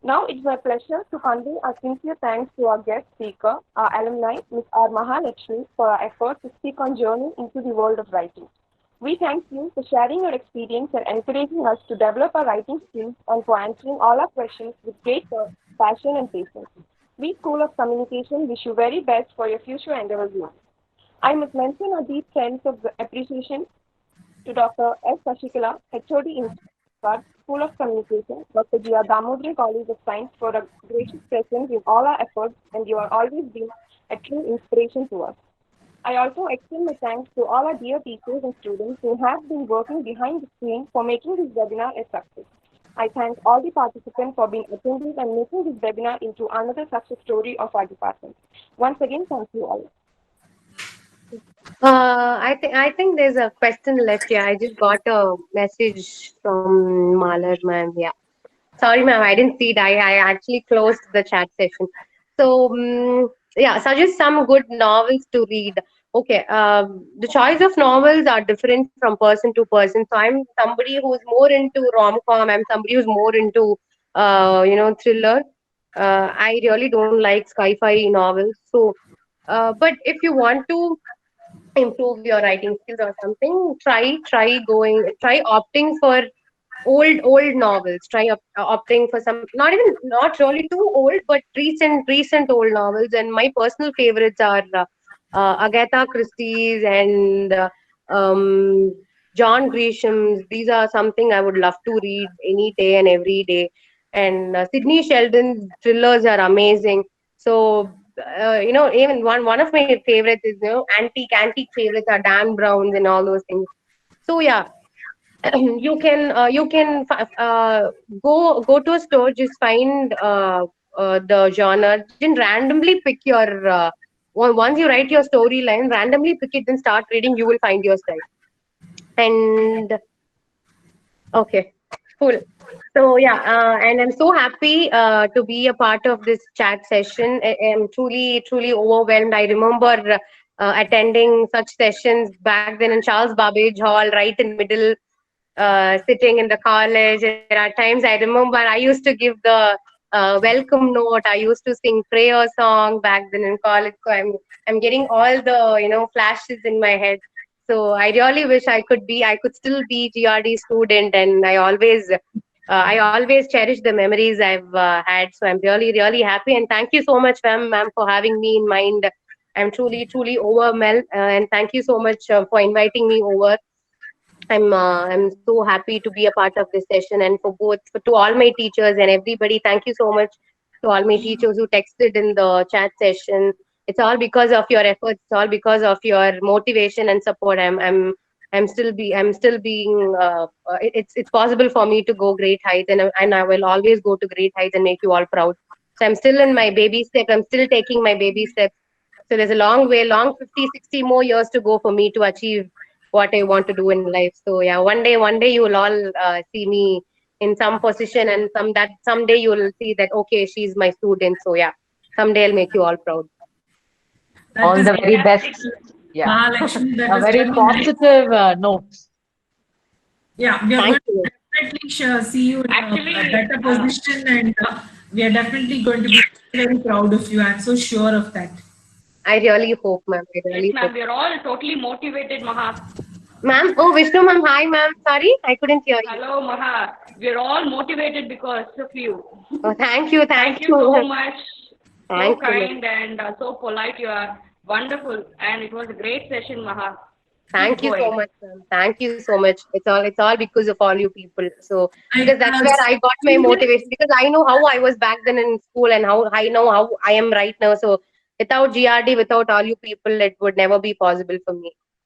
Now it's my pleasure to convey our sincere thanks to our guest speaker, our alumni, Ms. R. Mahalakshmi, for our effort to speak on journey into the world of writing. We thank you for sharing your experience and encouraging us to develop our writing skills and for answering all our questions with great passion and patience. We, School of Communication, wish you very best for your future endeavors. I must mention a deep sense of appreciation to Dr. S. Sashikala, HOD in School of Communication, Dr. G.R. Damodaran College of Science, for a gracious presence in all our efforts, and you have always been a true inspiration to us. I also extend my thanks to all our dear teachers and students who have been working behind the screen for making this webinar a success. I thank all the participants for being attentive and making this webinar into another success story of our department. Once again, thank you all. I think there's a question left here. I just got a message from Malar, ma'am. Yeah. Sorry, ma'am, I didn't see it. I actually closed the chat session. So, yeah, suggest some good novels to read. Okay, the choice of novels are different from person to person. So I'm somebody who's more into rom-com. I'm somebody who's more into, thriller. I really don't like sci-fi novels. So, but if you want to improve your writing skills or something, try opting for old novels. Try opting for some, not really too old, but recent old novels. And my personal favorites are Agatha Christie's and John Grisham's. These are something I would love to read any day and every day. And Sidney Sheldon's thrillers are amazing. So even one of my favorites is, antique favorites are Dan Brown's and all those things. So yeah, go to a store, just find the genre, then randomly pick your once you write your storyline, randomly pick it, then start reading. You will find your style. And okay, cool. So yeah, and I'm so happy to be a part of this chat session. I'm truly overwhelmed. I remember attending such sessions back then in Charles Babbage Hall, right in middle, sitting in the college. There are times I remember I used to give the welcome note. I used to sing prayer song back then in college. So I'm getting all the flashes in my head. So I really wish I could still be GRD student, and I always cherish the memories I've had. So I'm really happy, and thank you so much, ma'am, for having me in mind. I'm truly overwhelmed, and thank you so much for inviting me over. I'm so happy to be a part of this session, and to all my teachers and everybody, thank you so much to all my teachers who texted in the chat session. It's all because of your efforts. It's all because of your motivation and support. I'm still being. It's possible for me to go great heights, and I will always go to great heights and make you all proud. So I'm still in my baby step. I'm still taking my baby steps. So there's a long 50, 60 more years to go for me to achieve what I want to do in life. So yeah, one day you will all see me in some position, and someday you will see that, okay, she's my student. So yeah, someday I'll make you all proud. All the very best. Yeah, Mahalakshmi, a very positive note. Yeah, we are going to definitely see you in a better position, and we are definitely going to be very proud of you. I'm so sure of that. I really hope, ma'am. Yes, ma'am. We are all totally motivated, Maha. Ma'am, oh, Vishnu, ma'am. Hi, ma'am. Sorry, I couldn't hear you. Hello, Maha. We are all motivated because of you. Oh, thank you. Thank you so much. Thank you. kind and so polite. You are wonderful, and it was a great session, Maha. Thank Keep you so going. much, ma'am. Thank you so much. It's all because of all you people. So because that's as where I got my students- motivation, because I know how I was back then in school and how I know how I am right now. So without GRD, without all you people, it would never be possible for me.